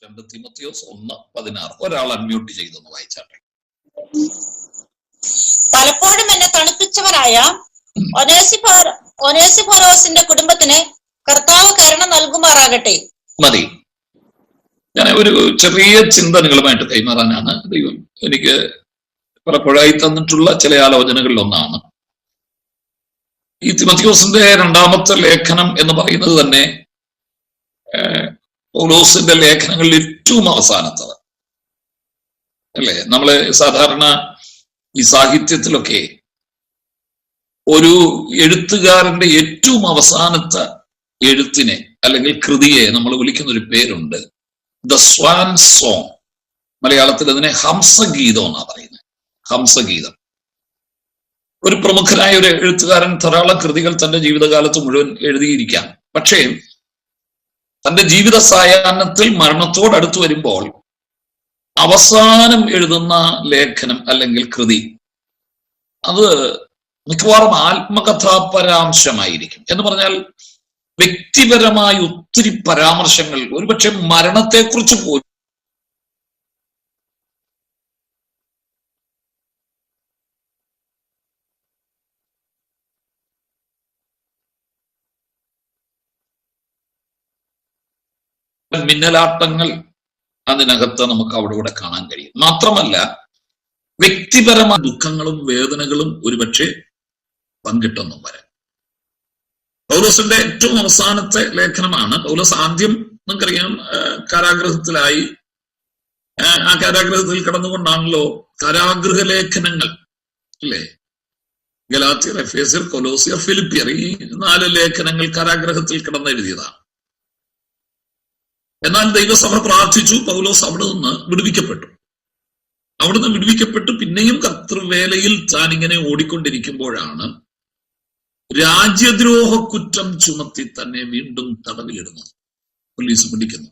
2 തിമോത്തിയോസ് 1:16. ഒരാൾ അൺമ്യൂട്ട് ചെയ്തൊന്ന് വായിച്ചാട്ടെ. പലപ്പോഴും എന്നെ തണുപ്പിച്ചവരായ ഒനേസിഫോറോസിന്റെ കുടുംബത്തിന് കർത്താവ് കരുണ നൽകുമാറാകട്ടെ. മതി. ഞാൻ ഒരു ചെറിയ ചിന്ത നിങ്ങളുമായിട്ട് കൈമാറാനാണ് ദൈവം എനിക്ക് പലപ്പോഴായി തന്നിട്ടുള്ള ചില ആലോചനകളിൽ ഒന്നാണ്. ഈ തിമോത്തിയോസിന്റെ 2ാമത്തെ ലേഖനം എന്ന് പറയുന്നത് തന്നെ പൗലോസിന്റെ ലേഖനങ്ങളിൽ ഏറ്റവും അവസാനത്തത് അല്ലേ. നമ്മള് സാധാരണ ഈ സാഹിത്യത്തിലൊക്കെ ഒരു എഴുത്തുകാരന്റെ ഏറ്റവും അവസാനത്തെ എഴുത്തിനെ അല്ലെങ്കിൽ കൃതിയെ നമ്മൾ വിളിക്കുന്ന ഒരു പേരുണ്ട്, ദ സ്വാൻ സോങ്. മലയാളത്തിൽ അതിനെ ഹംസഗീതം എന്നാ പറയുന്നത്. ഹംസഗീതം. ഒരു പ്രമുഖനായ ഒരു എഴുത്തുകാരൻ ധാരാളം കൃതികൾ തന്റെ ജീവിതകാലത്ത് മുഴുവൻ എഴുതിയിരിക്കാം. പക്ഷേ തന്റെ ജീവിത സായാഹ്നത്തിൽ മരണത്തോടടുത്തു വരുമ്പോൾ അവസാനം എഴുതുന്ന ലേഖനം അല്ലെങ്കിൽ കൃതി അത് മിക്കവാറും ആത്മകഥാപരാംശമായിരിക്കും. എന്ന് പറഞ്ഞാൽ വ്യക്തിപരമായ ഒത്തിരി പരാമർശങ്ങൾ, ഒരുപക്ഷെ മരണത്തെക്കുറിച്ച് പോലും മിന്നലാട്ടങ്ങൾ അതിനകത്ത് നമുക്ക് അവിടെ കാണാൻ കഴിയും. മാത്രമല്ല വ്യക്തിപരമായ ദുഃഖങ്ങളും വേദനകളും ഒരുപക്ഷെ പങ്കിട്ടെന്നും വരാം. പൗലോസിന്റെ ഏറ്റവും അവസാനത്തെ ലേഖനമാണ്. പൗലോസ് ആദ്യം നമുക്കറിയാം കാരാഗ്രഹത്തിലായി. ആ കാരാഗ്രഹത്തിൽ കടന്നുകൊണ്ടാണല്ലോ കാരാഗൃഹ ലേഖനങ്ങൾ അല്ലേ, ഗലാത്യർ, എഫേസ്യർ, കൊലോസ്യർ, ഫിലിപ്പിയർ, ഈ 4 ലേഖനങ്ങൾ കാരാഗ്രഹത്തിൽ കിടന്നെഴുതിയതാണ്. എന്നാൽ ദൈവസഭ പ്രാർത്ഥിച്ചു, പൗലോസ് അവിടെ നിന്ന് വിടുവിക്കപ്പെട്ടു. അവിടുന്ന് വിടുവിക്കപ്പെട്ട് പിന്നെയും കർത്തൃവേലയിൽ താൻ ഇങ്ങനെ ഓടിക്കൊണ്ടിരിക്കുമ്പോഴാണ് രാജ്യദ്രോഹ കുറ്റം ചുമത്തി തന്നെ വീണ്ടും തടവിലിടുന്നത്, പോലീസ് പിടിക്കുന്നു.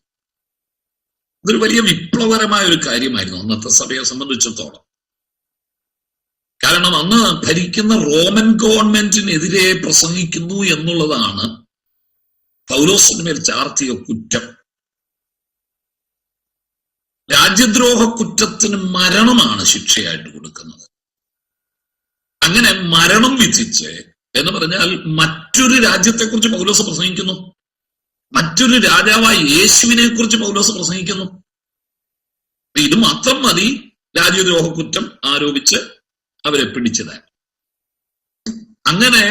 ഇതൊരു വലിയ വിപ്ലവകരമായ ഒരു കാര്യമായിരുന്നു അന്നത്തെ സഭയെ സംബന്ധിച്ചിടത്തോളം. കാരണം അന്ന് ഭരിക്കുന്ന റോമൻ ഗവൺമെന്റിനെതിരെ പ്രസംഗിക്കുന്നു എന്നുള്ളതാണ് പൗലോസിന് മേൽ ചാർത്തിയ കുറ്റം. രാജ്യദ്രോഹ കുറ്റത്തിന് മരണമാണ് ശിക്ഷയായിട്ട് കൊടുക്കുന്നത്. അങ്ങനെ മരണം വിധിച്ച് എന്ന് പറഞ്ഞാൽ മറ്റൊരു രാജ്യത്തെക്കുറിച്ച് പൗലോസ് പ്രസംഗിക്കുന്നു, മറ്റൊരു രാജാവായ യേശുവിനെ കുറിച്ച് പൗലോസ് പ്രസംഗിക്കുന്നു. ഇത് മാത്രം മതി രാജ്യദ്രോഹ കുറ്റം ആരോപിച്ച് അവരെ പിടിച്ചത്. അങ്ങനെ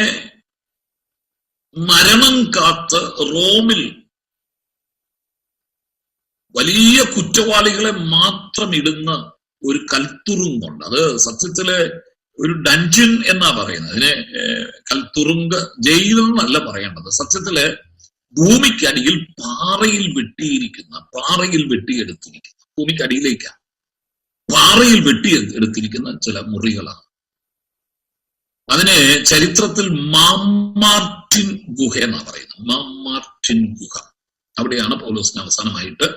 മരണം കാത്ത് റോമിൽ വലിയ കുറ്റവാളികളെ മാത്രം ഇടുന്ന ഒരു കൽത്തുറുങ്കുണ്ട്. അത് സത്യത്തില് ഒരു ഡഞ്ചൻ എന്നാ പറയുന്നത്. അതിനെ കൽത്തുറുങ്ക്, ജയിൽ എന്നല്ല പറയേണ്ടത്. സത്യത്തില് ഭൂമിക്കടിയിൽ പാറയിൽ വെട്ടിയെടുത്തിരിക്കുന്ന ഭൂമിക്കടിയിലേക്കാണ് പാറയിൽ വെട്ടിയെടുത്തിരിക്കുന്ന ചില മുറികളാണ്. അതിനെ ചരിത്രത്തിൽ മാമാർട്ടിൻ ഗുഹ എന്നാ പറയുന്നത്. മാമാർട്ടിൻ ഗുഹ, അവിടെയാണ് പൗലോസിന് അവസാനമായിട്ട്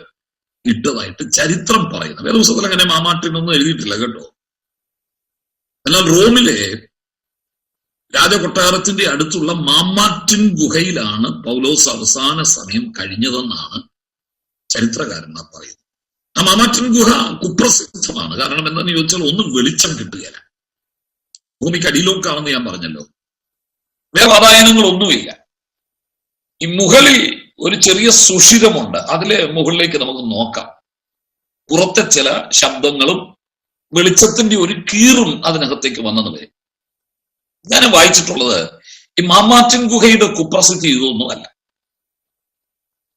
ഇട്ടതായിട്ട് ചരിത്രം പറയുന്നത്. വേദപുസ്തകത്തിൽ അങ്ങനെ മാമാർട്ടിൻ ഒന്നും എഴുതിയിട്ടില്ല കേട്ടോ. എന്നാൽ റോമിലെ രാജകൊട്ടാരത്തിന്റെ അടുത്തുള്ള മാമാർട്ടിൻ ഗുഹയിലാണ് പൗലോസ് അവസാന സമയം കഴിഞ്ഞതെന്നാണ് ചരിത്രകാരന്മാർ പറയുന്നത്. ആ മാമാർട്ടിൻ ഗുഹ കുപ്രസിദ്ധമാണ്. കാരണം എന്താണെന്ന് ചോദിച്ചാൽ ഒന്നും വെളിച്ചം കിട്ടുകയില്ല. ഭൂമിക്കടിയിലോക്കാണെന്ന് ഞാൻ പറഞ്ഞല്ലോ. വേറെ വാതായനങ്ങളൊന്നുമില്ല. ഈ മുകളിൽ ഒരു ചെറിയ സുഷിരമുണ്ട്. അതിലെ മുകളിലേക്ക് നമുക്ക് നോക്കാം. പുറത്തെ ചില ശബ്ദങ്ങളും വെളിച്ചത്തിന്റെ ഒരു കീറും അതിനകത്തേക്ക് വന്നത് വരെ. ഞാൻ വായിച്ചിട്ടുള്ളത് ഈ മാമാർട്ടിൻ ഗുഹയുടെ കുപ്രസിദ്ധി ഇതൊന്നുമല്ല.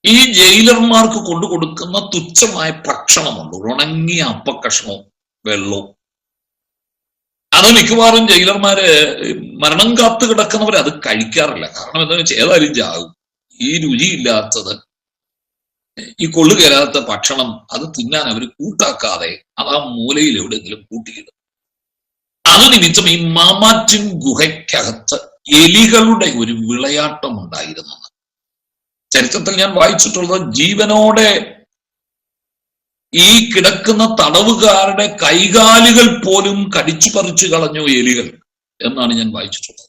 ഈ ജയിലർമാർക്ക് കൊണ്ടുകൊടുക്കുന്ന തുച്ഛമായ ഭക്ഷണമുണ്ട്, ഉണങ്ങിയ അപ്പക്കഷ്ണവും വെള്ളവും. അത് മിക്കവാറും ജയിലർമാര് മരണം കാത്തു കിടക്കുന്നവർ അത് കഴിക്കാറില്ല. കാരണം എന്താണെന്ന് വെച്ചാൽ ഏതായാലും ചാകും. ഈ രുചിയില്ലാത്തത്, ഈ കൊള്ളുകയറാത്ത ഭക്ഷണം അത് തിന്നാൻ അവർ കൂട്ടാക്കാതെ അത് ആ മൂലയിൽ എവിടെയെങ്കിലും കൂട്ടിയിടും. അത് നിമിത്തം ഈ മാമാർട്ടിൻ ഗുഹയ്ക്കകത്ത് എലികളുടെ ഒരു വിളയാട്ടം ഉണ്ടായിരുന്നു. ചരിത്രത്തിൽ ഞാൻ വായിച്ചിട്ടുള്ളത് ജീവനോടെ ഈ കിടക്കുന്ന തടവുകാരുടെ കൈകാലുകൾ പോലും കടിച്ചു പറിച്ചു കളഞ്ഞു എലികൾ എന്നാണ് ഞാൻ വായിച്ചിട്ടുള്ളത്.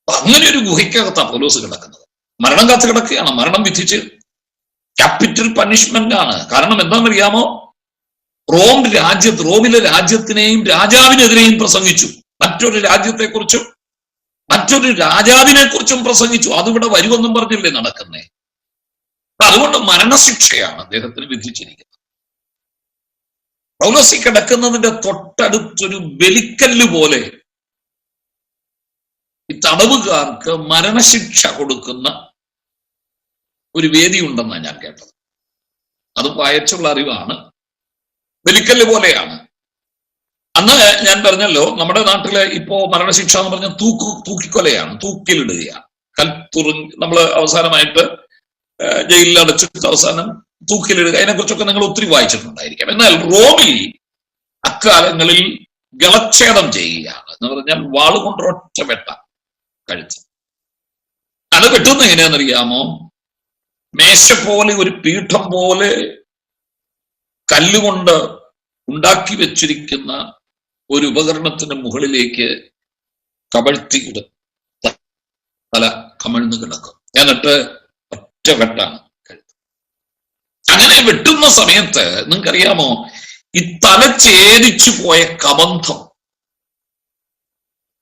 അങ്ങനെ ഒരു ഗുഹയ്ക്കകത്താണ് പൗലോസ് കിടക്കുന്നത്. മരണം കാത്ത് കിടക്കുകയാണ്. മരണം വിധിച്ച് ക്യാപിറ്റൽ പണിഷ്മെന്റ് ആണ്. കാരണം എന്താണെന്നറിയാമോ, റോമിലെ രാജ്യത്തിനെയും രാജാവിനെതിരെയും പ്രസംഗിച്ചു, മറ്റൊരു രാജ്യത്തെക്കുറിച്ചും മറ്റൊരു രാജാവിനെ കുറിച്ചും പ്രസംഗിച്ചു. അതിവിടെ വരുമെന്നും പറഞ്ഞില്ലേ നടക്കുന്നേ. അതുകൊണ്ട് മരണശിക്ഷയാണ് അദ്ദേഹത്തിന് വിധിച്ചിരിക്കുന്നത്. പൗലോസി കിടക്കുന്നതിന്റെ തൊട്ടടുത്തൊരു ബലിക്കല്ല് പോലെ ഈ തടവുകാർക്ക് മരണശിക്ഷ കൊടുക്കുന്ന ഒരു വേദി ഉണ്ടെന്നാണ് ഞാൻ കേട്ടത്. അത് വായിച്ചുള്ള അറിവാണ്. ബലിക്കല്ല് പോലെയാണ്. അന്ന് ഞാൻ പറഞ്ഞല്ലോ, നമ്മുടെ നാട്ടില് ഇപ്പോ മരണശിക്ഷ എന്ന് പറഞ്ഞാൽ തൂക്കിക്കൊലയാണ്, തൂക്കിലിടുകയാണ്. നമ്മൾ അവസാനമായിട്ട് ജയിലിൽ അടച്ചിട്ട് അവസാനം തൂക്കിലിടുക, അതിനെക്കുറിച്ചൊക്കെ നിങ്ങൾ ഒത്തിരി വായിച്ചിട്ടുണ്ടായിരിക്കാം. എന്നാൽ റോമിൽ അക്കാലങ്ങളിൽ ഗളച്ഛേദം ചെയ്യുകയാണ് എന്ന് പറഞ്ഞാൽ വാളുകൊണ്ട് ഒറ്റ വെട്ട കഴുത്ത്. അത് വെട്ടുന്ന എങ്ങനെയാണെന്നറിയാമോ, മേശ പോലെ ഒരു പീഠം പോലെ കല്ലുകൊണ്ട് ഉണ്ടാക്കി വെച്ചിരിക്കുന്ന ഒരു ഉപകരണത്തിന് മുകളിലേക്ക് കമഴ്ത്തിയിടും, തല കമഴ്ന്നു കിടക്കും, എന്നിട്ട് ഒറ്റ വെട്ടാണ് കഴുത്ത്. അങ്ങനെ വെട്ടുന്ന സമയത്ത് നിങ്ങൾക്കറിയാമോ, ഈ തല ഛേദിച്ചു പോയ കബന്ധം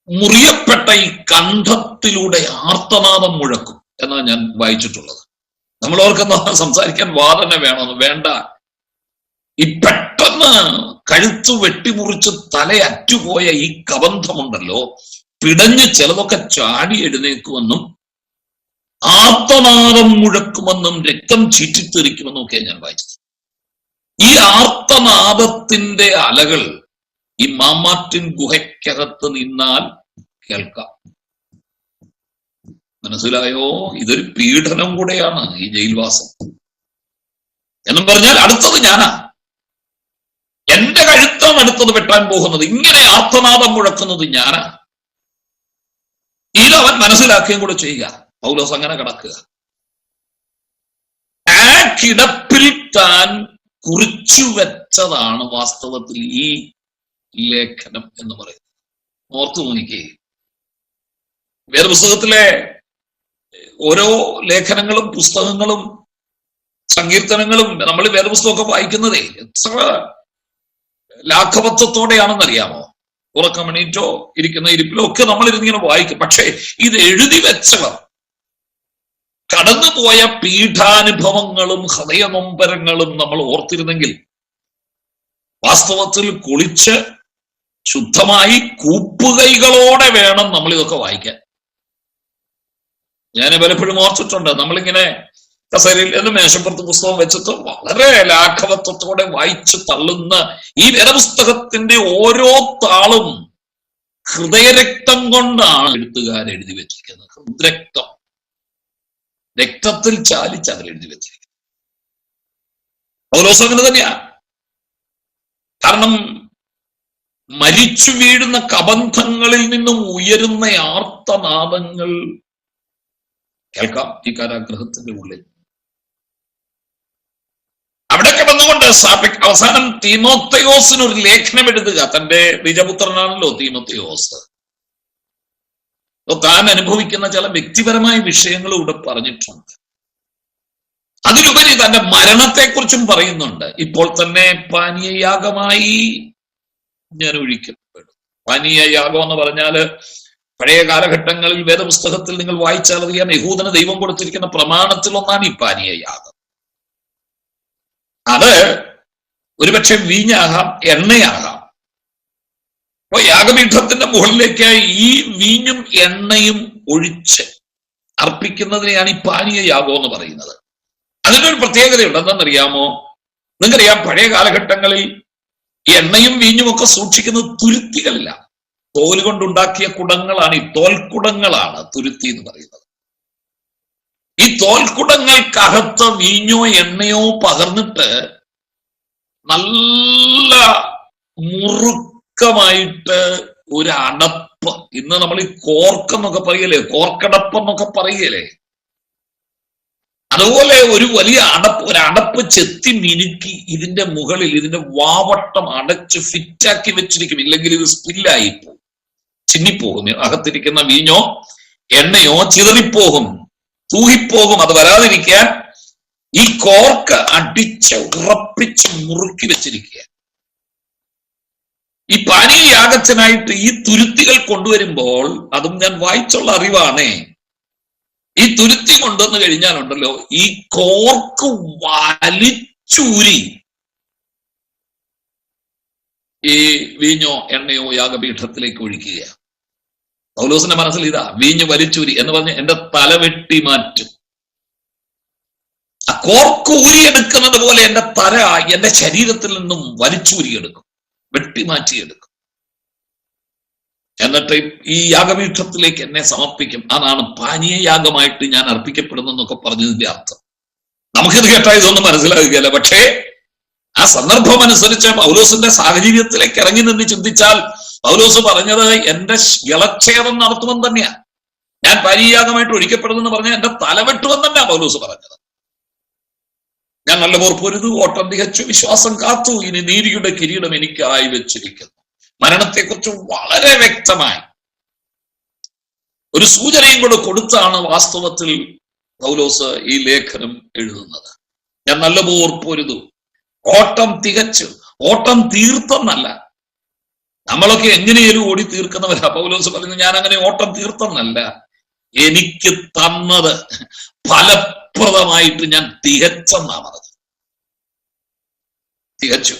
മുറിയപ്പെട്ട ഈ കണ്ഠത്തിലൂടെ ആർത്തനാദം മുഴക്കും എന്നാണ് ഞാൻ വായിച്ചിട്ടുള്ളത്. നമ്മൾ ഓർക്കുന്ന സംസാരിക്കാൻ വാദന വേണമെന്ന് വേണ്ട. ഈ പെട്ടെന്ന് കഴുത്ത് വെട്ടിമുറിച്ച് തല അറ്റുപോയ ഈ കബന്ധമുണ്ടല്ലോ, പിടഞ്ഞ് ചിലതൊക്കെ ചാടി എഴുന്നേക്കുമെന്നും ആർത്തനാദം മുഴക്കുമെന്നും രക്തം ചീറ്റിത്തെറിക്കുമെന്നും ഒക്കെ ഞാൻ വായിച്ചത്. ഈ ആർത്തനാദത്തിന്റെ അലകൾ ഈ മാമാറ്റിൻ ഗുഹയ്ക്കകത്ത് നിന്നാൽ കേൾക്കാം. മനസ്സിലായോ? ഇതൊരു പീഡനം കൂടെയാണ് ഈ ജയിൽവാസം. എന്നും പറഞ്ഞാൽ അടുത്തത് ഞാനാ, എന്റെ കഴുത്താണ് അടുത്തത് വെട്ടാൻ പോകുന്നത്. ഇങ്ങനെ ആർത്തനാദം മുഴക്കുന്നത് ഞാനാ. ഇതവൻ മനസ്സിലാക്കുകയും കൂടെ ചെയ്യുക. പൗലോസ് അങ്ങനെ കിടക്കുക. ആ കിടപ്പിൽ താൻ കുറിച്ചു വെച്ചതാണ് വാസ്തവത്തിൽ ഈ ലേഖനം എന്ന് പറയുന്നത്. ഓർത്തു നോക്കിക്കേ, വേദപുസ്തകത്തിലെ ഓരോ ലേഖനങ്ങളും പുസ്തകങ്ങളും സങ്കീർത്തനങ്ങളും നമ്മൾ വേദപുസ്തകമൊക്കെ വായിക്കുന്നതേ എത്ര ലാഘവത്വത്തോടെയാണെന്നറിയാമോ. ഉറക്കമണീറ്റോ ഇരിക്കുന്ന ഇരിപ്പിലോ ഒക്കെ നമ്മൾ ഇരുന്നിങ്ങനെ വായിക്കും. പക്ഷേ ഇത് എഴുതി വെച്ചവർ കടന്നുപോയ പീഠാനുഭവങ്ങളും ഹൃദയനൊമ്പരങ്ങളും നമ്മൾ ഓർത്തിരുന്നെങ്കിൽ വാസ്തവത്തിൽ കുളിച്ച് ശുദ്ധമായി കൂപ്പുകൈകളോടെ വേണം നമ്മൾ ഇതൊക്കെ വായിക്കാൻ. ഞാൻ പലപ്പോഴും ഓർത്തിട്ടുണ്ട്, നമ്മളിങ്ങനെ കസേരയിൽ എന്ന് മേശപ്പുറത്ത് പുസ്തകം വെച്ചിട്ട് വളരെ ലാഘവത്വത്തോടെ വായിച്ചു തള്ളുന്ന ഈ വേദപുസ്തകത്തിന്റെ ഓരോ താളും ഹൃദയരക്തം കൊണ്ടാണ് എഴുത്തുകാരെഴുതി വെച്ചിരിക്കുന്നത്. ഹൃദ്രക്തം, രക്തത്തിൽ ചാലിച്ച് അവരെഴുതി വെച്ചിരിക്കുന്നത്. പൗലോസ് അങ്ങനെ തന്നെയാ. കാരണം മരിച്ചു വീഴുന്ന കബന്ധങ്ങളിൽ നിന്നും ഉയരുന്ന ആർത്തനാദങ്ങൾ കേൾക്കാം ഈ കാരാഗ്രഹത്തിന്റെ ഉള്ളിൽ. അവിടെ കിടന്നുകൊണ്ട് അവസാനം തീമോത്തയോസിന് ഒരു ലേഖനം എഴുതുക. തന്റെ നിജപുത്രനാണല്ലോ തീമോത്തയോസ്. താൻ അനുഭവിക്കുന്ന ചില വ്യക്തിപരമായ വിഷയങ്ങൾ ഇവിടെ പറഞ്ഞിട്ടുണ്ട്. അതിലുപരി തന്റെ മരണത്തെക്കുറിച്ചും പറയുന്നുണ്ട്. ഇപ്പോൾ തന്നെ പാനീയയാഗമായി ഞാൻ ഒഴിക്കപ്പെടും. പാനീയയാഗം എന്ന് പറഞ്ഞാല് പഴയ കാലഘട്ടങ്ങളിൽ വേദപുസ്തകത്തിൽ നിങ്ങൾ വായിച്ചാൽ അറിയാം, യഹൂദന് ദൈവം കൊടുത്തിരിക്കുന്ന പ്രമാണത്തിൽ ഒന്നാണ് ഈ പാനീയയാഗം. അത് ഒരുപക്ഷെ വീഞ്ഞാകാം, എണ്ണയാകാം. അപ്പൊ യാഗപീഠത്തിന്റെ മുകളിലേക്ക് ഈ വീഞ്ഞും എണ്ണയും ഒഴിച്ച് അർപ്പിക്കുന്നതിനെയാണ് ഈ പാനീയയാഗം എന്ന് പറയുന്നത്. അതിനൊരു പ്രത്യേകതയുണ്ട്. എന്താണെന്നറിയാമോ? നിങ്ങൾക്കറിയാം, പഴയ കാലഘട്ടങ്ങളിൽ ഈ എണ്ണയും വീഞ്ഞും ഒക്കെ സൂക്ഷിക്കുന്നത് തുരുത്തികളില്ല. തോൽ കൊണ്ടുണ്ടാക്കിയ കുടങ്ങളാണ്, ഈ തോൽക്കുടങ്ങളാണ് തുരുത്തി എന്ന് പറയുന്നത്. ഈ തോൽക്കുടങ്ങൾക്കകത്ത് വീഞ്ഞോ എണ്ണയോ പകർന്നിട്ട് നല്ല മുറുക്കമായിട്ട് ഒരു അടപ്പ്, ഇന്ന് നമ്മൾ ഈ കോർക്കെന്നൊക്കെ പറയലേ, കോർക്കടപ്പെന്നൊക്കെ പറയലേ, അതുപോലെ ഒരു വലിയ ഒരടപ്പ് ചെത്തി മിനുക്കി ഇതിന്റെ മുകളിൽ ഇതിന്റെ വാവട്ടം അടച്ച് ഫിറ്റാക്കി വെച്ചിരിക്കും. ഇല്ലെങ്കിൽ ഇത് സ്പില്ലായി പോകും, ചിന്നിപ്പോകും. അകത്തിരിക്കുന്ന വീഞ്ഞോ, 'എണ്ണയോ' ചിതറിപ്പോകും, തൂകിപ്പോകും. അത് വരാതിരിക്കാൻ ഈ കോർക്ക് അടിച്ച് ഉറപ്പിച്ച് മുറുക്കി വെച്ചിരിക്കുക. ഈ പാനീയയാഗത്തിനായിട്ട് ഈ തുരുത്തികൾ കൊണ്ടുവരുമ്പോൾ, അതും ഞാൻ വായിച്ചുള്ള അറിവാണേ, ഈ തുരുത്തി കൊണ്ടുവന്നു കഴിഞ്ഞാലുണ്ടല്ലോ ഈ കോർക്ക് വലിച്ചൂരി ഈ വീഞ്ഞോ എണ്ണയോ യാഗപീഠത്തിലേക്ക് ഒഴിക്കുക. പൗലോസിന്റെ മനസ്സിൽ ഇതാ, വീഞ്ഞ് വലിച്ചൂരി എന്ന് പറഞ്ഞ് എന്റെ തല വെട്ടി മാറ്റും. ആ കോർക്ക് ഊരിയെടുക്കുന്നത് പോലെ എന്റെ തല എന്റെ ശരീരത്തിൽ നിന്നും വലിച്ചൂരിയെടുക്കും, വെട്ടിമാറ്റിയെടുക്കും. എന്നിട്ട് ഈ യാഗപീഠത്തിലേക്ക് എന്നെ സമർപ്പിക്കും. അതാണ് പാനീയയാഗമായിട്ട് ഞാൻ അർപ്പിക്കപ്പെടുന്നു എന്നൊക്കെ പറഞ്ഞതിന്റെ അർത്ഥം. നമുക്കിത് കേട്ടാ ഇതൊന്നും മനസ്സിലാകുകയല്ല. പക്ഷേ ആ സന്ദർഭം അനുസരിച്ച് പൗലോസിന്റെ സാഹചര്യത്തിലേക്ക് ഇറങ്ങി നിന്ന് ചിന്തിച്ചാൽ പൗലോസ് പറഞ്ഞത് എന്റെ ഗളച്ഛേദം നടത്തുമെന്ന് തന്നെയാ. ഞാൻ പാനീയയാഗമായിട്ട് ഒഴിക്കപ്പെടുന്നെന്ന് പറഞ്ഞാൽ എന്റെ തലവെട്ടുമെന്ന് തന്നെയാ പൗലോസ് പറഞ്ഞത്. ഞാൻ നല്ല പൊറുപ്പൊരുതു, ഓട്ടം തികച്ചു, വിശ്വാസം കാത്തു, ഇനി നീതിയുടെ കിരീടം എനിക്കായി വെച്ചിരിക്കുന്നു. മരണത്തെക്കുറിച്ച് വളരെ വ്യക്തമായി ഒരു സൂചനയും കൂടെ കൊടുത്താണ് വാസ്തവത്തിൽ പൗലോസ് ഈ ലേഖനം എഴുതുന്നത്. ഞാൻ നല്ല പൊറുപ്പൊരുതു, ഓട്ടം തികച്ചു. ഓട്ടം തീർത്തെന്നല്ല. നമ്മളൊക്കെ എങ്ങനെയും ഓടി തീർക്കുന്നവരാ. പൗലോസ് പറയുന്നത് ഞാൻ അങ്ങനെ ഓട്ടം തീർത്തെന്നല്ല, എനിക്ക് തന്നത് ഫലപ്രദമായിട്ട് ഞാൻ തികച്ചെന്നാ പറഞ്ഞത്. തികച്ചു.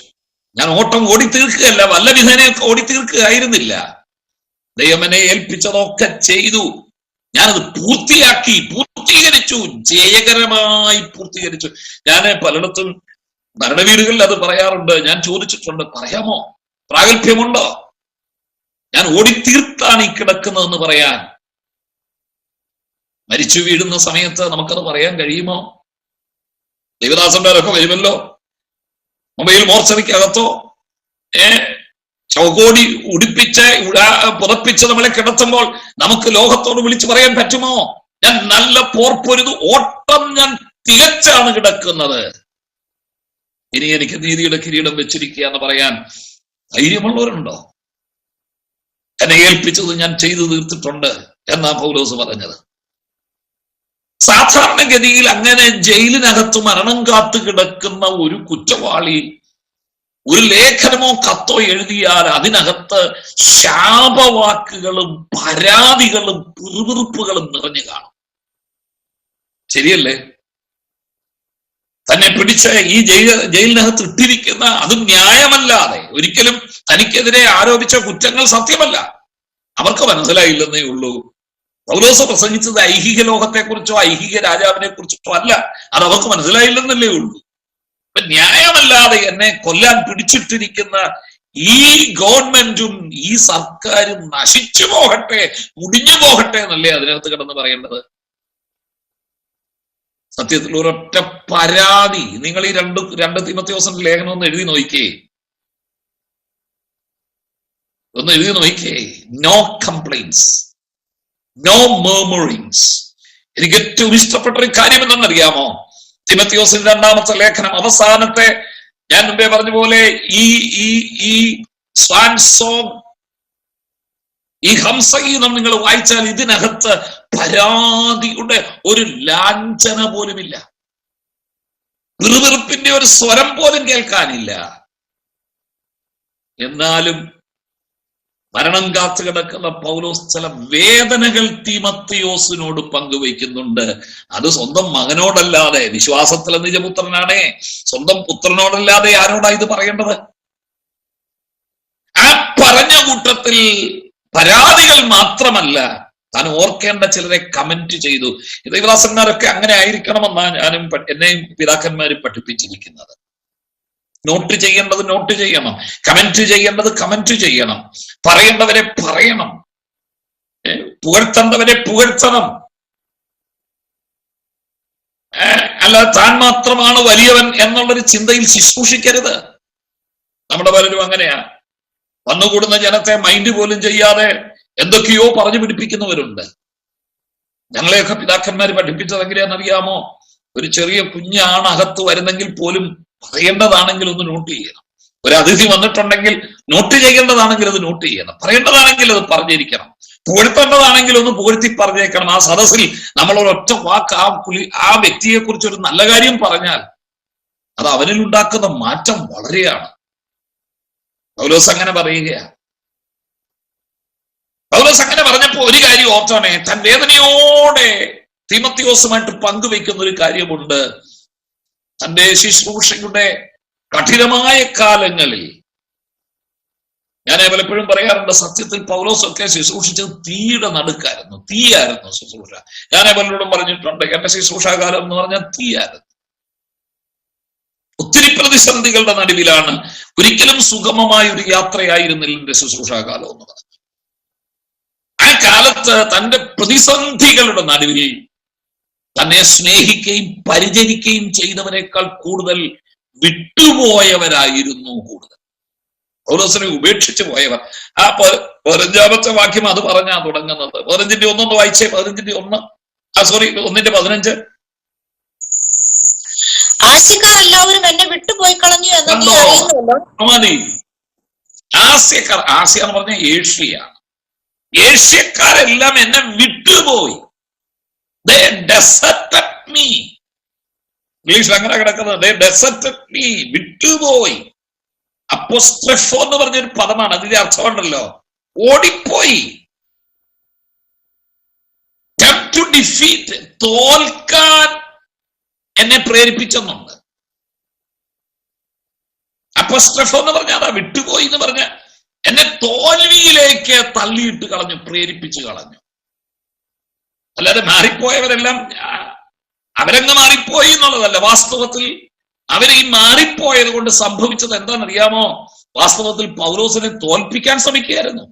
ഞാൻ ഓട്ടം ഓടി തീർക്കുകയല്ല, വല്ല വിധേനയൊക്കെ ഓടി തീർക്കുകയായിരുന്നില്ല. ദൈവം എന്നെ ഏൽപ്പിച്ചതൊക്കെ ചെയ്തു, ഞാനത് പൂർത്തീകരിച്ചു, ജയകരമായി പൂർത്തീകരിച്ചു. ഞാൻ പലയിടത്തും മരണവീടുകളിൽ അത് പറയാറുണ്ട്. ഞാൻ ചോദിച്ചിട്ടുണ്ട്, പറയാമോ, പ്രാഗൽഭ്യമുണ്ടോ? ഞാൻ ഓടിത്തീർത്താണ് ഈ കിടക്കുന്നതെന്ന് പറയാൻ. മരിച്ചു വീഴുന്ന സമയത്ത് നമുക്കത് പറയാൻ കഴിയുമോ? ദേവദാസന്മാരൊക്കെ വരുമല്ലോ, മൊബൈൽ മോർച്ചറിക്കകത്തോ ചൗകോടി ഉടിപ്പിച്ച് പുതപ്പിച്ച് നമ്മളെ കിടത്തുമ്പോൾ നമുക്ക് ലോകത്തോട് വിളിച്ചു പറയാൻ പറ്റുമോ? ഞാൻ നല്ല പോർപ്പൊരുതു, ഓട്ടം ഞാൻ തികച്ചാണ് കിടക്കുന്നത്, ഇനി എനിക്ക് നീതിയുടെ കിരീടം വെച്ചിരിക്കുക എന്ന് പറയാൻ ധൈര്യമുള്ളവരുണ്ടോ? എന്നെ ഏൽപ്പിച്ചത് ഞാൻ ചെയ്തു തീർത്തിട്ടുണ്ട് എന്നാ പൗലോസ് പറഞ്ഞത്. സാധാരണഗതിയിൽ അങ്ങനെ ജയിലിനകത്ത് മരണം കാത്തു കിടക്കുന്ന ഒരു കുറ്റവാളി ഒരു ലേഖനമോ കത്തോ എഴുതിയാൽ അതിനകത്ത് ശാപവാക്കുകളും പരാതികളും പിറുപിറുപ്പുകളും നിറഞ്ഞു കാണും. ശരിയല്ലേ? തന്നെ പിടിച്ച് ഈ ജയിലിനകത്ത് ഇട്ടിരിക്കുന്ന, അതും ന്യായമല്ലാതെ, ഒരിക്കലും തനിക്കെതിരെ ആരോപിച്ച കുറ്റങ്ങൾ സത്യമല്ല, അവർക്ക് മനസ്സിലായില്ലെന്നേ ഉള്ളൂ. പൗലോസ് പ്രസംഗിച്ചത് ഐഹിക ലോകത്തെക്കുറിച്ചോ ഐഹിക രാജാവിനെ കുറിച്ചിട്ടോ അല്ല, അത് അവർക്ക് മനസ്സിലായില്ലെന്നല്ലേ ഉള്ളൂ. അപ്പൊ ന്യായമല്ലാതെ എന്നെ കൊല്ലാൻ പിടിച്ചിട്ടിരിക്കുന്ന ഈ ഗവൺമെന്റും ഈ സർക്കാരും നശിച്ചു പോകട്ടെ, മുടിഞ്ഞു പോകട്ടെ എന്നല്ലേ അതിനകത്ത് കിടന്ന് പറയേണ്ടത്. സത്യത്തിൽ ഒരൊറ്റ പരാതി, നിങ്ങൾ ഈ രണ്ട് തീമോഥെയോസിന്റെ ലേഖനം ഒന്ന് എഴുതി നോക്കിക്കേ, നോ കംപ്ലൈൻസ്, നോ murmurings. എനിക്ക് ഏറ്റവും ഇഷ്ടപ്പെട്ട ഒരു കാര്യം എന്തെന്നറിയാമോ? തീമോഥെയോസിന്റെ 2-ാമത്തെ ലേഖനം അവസാനത്തെ, ഞാൻ മുമ്പേ പറഞ്ഞ പോലെ ഈ സ്വാൻ സോങ്, ഈ ഹംസഗീതം നിങ്ങൾ വായിച്ചാൽ ഇതിനകത്ത് പരാതിയുടെ ഒരു ലാഞ്ചന പോലുമില്ല, പിറുപിറുപ്പിന്റെ ഒരു സ്വരം പോലും കേൾക്കാനില്ല. എന്നാലും മരണം കാത്തു കിടക്കുന്ന പൗലോസ് ചില വേദനകൾ തീമോഥെയോസിനോട് പങ്കുവയ്ക്കുന്നുണ്ട്. അത് സ്വന്തം മകനോടല്ലാതെ, വിശ്വാസത്തിലെ നിജപുത്രനാണേ, സ്വന്തം പുത്രനോടല്ലാതെ ആരോടാ ഇത് പറയേണ്ടത്? ആ പറഞ്ഞ കൂട്ടത്തിൽ പരാതികൾ മാത്രമല്ല, താൻ ഓർക്കേണ്ട ചിലരെ കമന്റ് ചെയ്തു. ദൈവദാസന്മാരൊക്കെ അങ്ങനെ ആയിരിക്കണമെന്നാണ് ഞാനും എന്നെയും പിതാക്കന്മാരും പഠിപ്പിച്ചിരിക്കുന്നത്. നോട്ട് ചെയ്യേണ്ടത് നോട്ട് ചെയ്യണം, കമന്റ് ചെയ്യേണ്ടത് കമന്റ് ചെയ്യണം, പറയേണ്ടവരെ പറയണം, പുകഴ്ത്തേണ്ടവരെ പുകഴ്ത്തണം. അല്ലാതെ താൻ മാത്രമാണ് വലിയവൻ എന്നുള്ളൊരു ചിന്തയിൽ ശുശ്രൂഷിക്കരുത്. നമ്മുടെ പലരും അങ്ങനെയാ, വന്നുകൂടുന്ന ജനത്തെ മൈൻഡ് പോലും ചെയ്യാതെ എന്തൊക്കെയോ പറഞ്ഞു പിടിപ്പിക്കുന്നവരുണ്ട്. ഞങ്ങളെയൊക്കെ പിതാക്കന്മാർ പഠിപ്പിച്ചത് എങ്ങനെയാണെന്നറിയാമോ? ഒരു ചെറിയ കുഞ്ഞാണ് അകത്ത് വരുന്നെങ്കിൽ പോലും പറയേണ്ടതാണെങ്കിൽ ഒന്ന് നോട്ട് ചെയ്യണം. ഒരു അതിഥി വന്നിട്ടുണ്ടെങ്കിൽ നോട്ട് ചെയ്യേണ്ടതാണെങ്കിൽ അത് നോട്ട് ചെയ്യണം, പറയേണ്ടതാണെങ്കിൽ അത് പറഞ്ഞിരിക്കണം. പുകഴ്ത്തേണ്ടതാണെങ്കിൽ ഒന്ന് പുകഴ്ത്തി പറഞ്ഞേക്കണം. ആ സദസ്സിൽ നമ്മൾ ഒരൊറ്റ വാക്ക് ആ വ്യക്തിയെ കുറിച്ച് ഒരു നല്ല കാര്യം പറഞ്ഞാൽ അത് അവനിൽ ഉണ്ടാക്കുന്ന മാറ്റം വളരെയാണ്. പൗലോസ് അങ്ങനെ പറയുകയാണ്. പൗലോസ് അങ്ങനെ പറഞ്ഞപ്പോ ഒരു കാര്യം ഓർത്താണേ, താൻ വേദനയോടെ തീമോഥെയോസുമായിട്ട് പങ്കുവെക്കുന്ന ഒരു കാര്യമുണ്ട്. തന്റെ ശുശ്രൂഷയുടെ കഠിനമായ കാലങ്ങളിൽ, ഞാൻ പലപ്പോഴും പറയാറുണ്ട്, സത്യത്തിൽ പൗലോസൊക്കെ ശുശ്രൂഷിച്ചത് തീയുടെ നടുക്കായിരുന്നു. തീയായിരുന്നു ശുശ്രൂഷ. ഞാൻ പലരോടും പറഞ്ഞിട്ടുണ്ട്, എന്റെ ശുശ്രൂഷാകാലം എന്ന് പറഞ്ഞാൽ തീയായിരുന്നു. ഒത്തിരി പ്രതിസന്ധികളുടെ നടുവിലാണ്. ഒരിക്കലും സുഗമമായ ഒരു യാത്രയായിരുന്നില്ല എന്റെ ശുശ്രൂഷാകാലം എന്ന് പറഞ്ഞത്. ആ കാലത്ത് തന്റെ പ്രതിസന്ധികളുടെ നടുവിൽ തന്നെ സ്നേഹിക്കുകയും പരിചരിക്കുകയും ചെയ്തവരെക്കാൾ കൂടുതൽ വിട്ടുപോയവരായിരുന്നു കൂടുതൽ. പൗലോസിനെ ഉപേക്ഷിച്ച് പോയവർ. ആ 15-ാമത്തെ വാക്യം അത് പറഞ്ഞാ തുടങ്ങുന്നത്. 15-1 വായിച്ചേ. 15-1 1-15. ആസ്യക്കാർ എല്ലാവരും എന്നെ വിട്ടുപോയി കളഞ്ഞു എന്ന് നീ അറിയുന്നുവല്ലോ. മതി. ആസ്യക്കാർ, ആസ്യ എന്ന് പറഞ്ഞ ഏഷ്യയാണ്. ഏഷ്യക്കാരെല്ലാം എന്നെ വിട്ടുപോയി. They deserted me. ഇംഗ്ലീഷിൽ അങ്ങനെ കിടക്കുന്നത് they deserted me, വിട്ടുപോയി. അപ്പോസ്ട്രഫോ എന്ന് പറഞ്ഞൊരു പദമാണ്. അതിന്റെ അർത്ഥമുണ്ടല്ലോ, ഓടിപ്പോയി. to defeat, തോൽക്കാൻ എന്നെ പ്രേരിപ്പിച്ചെന്നുണ്ട്. അപ്പോസ്ട്രഫോ എന്ന് പറഞ്ഞാൽ അതാ, വിട്ടുപോയി എന്ന് പറഞ്ഞ എന്നെ തോൽവിയിലേക്ക് തള്ളിയിട്ട് കളഞ്ഞു, പ്രേരിപ്പിച്ചു കളഞ്ഞു. അല്ലാതെ മാറിപ്പോയവരെല്ലാം അവരങ്ങ് മാറിപ്പോയി എന്നുള്ളതല്ല. വാസ്തവത്തിൽ അവരെ ഈ മാറിപ്പോയത് കൊണ്ട് സംഭവിച്ചത് എന്താണെന്നറിയാമോ? വാസ്തവത്തിൽ പൗലോസിനെ തോൽപ്പിക്കാൻ ശ്രമിക്കുകയായിരുന്നു.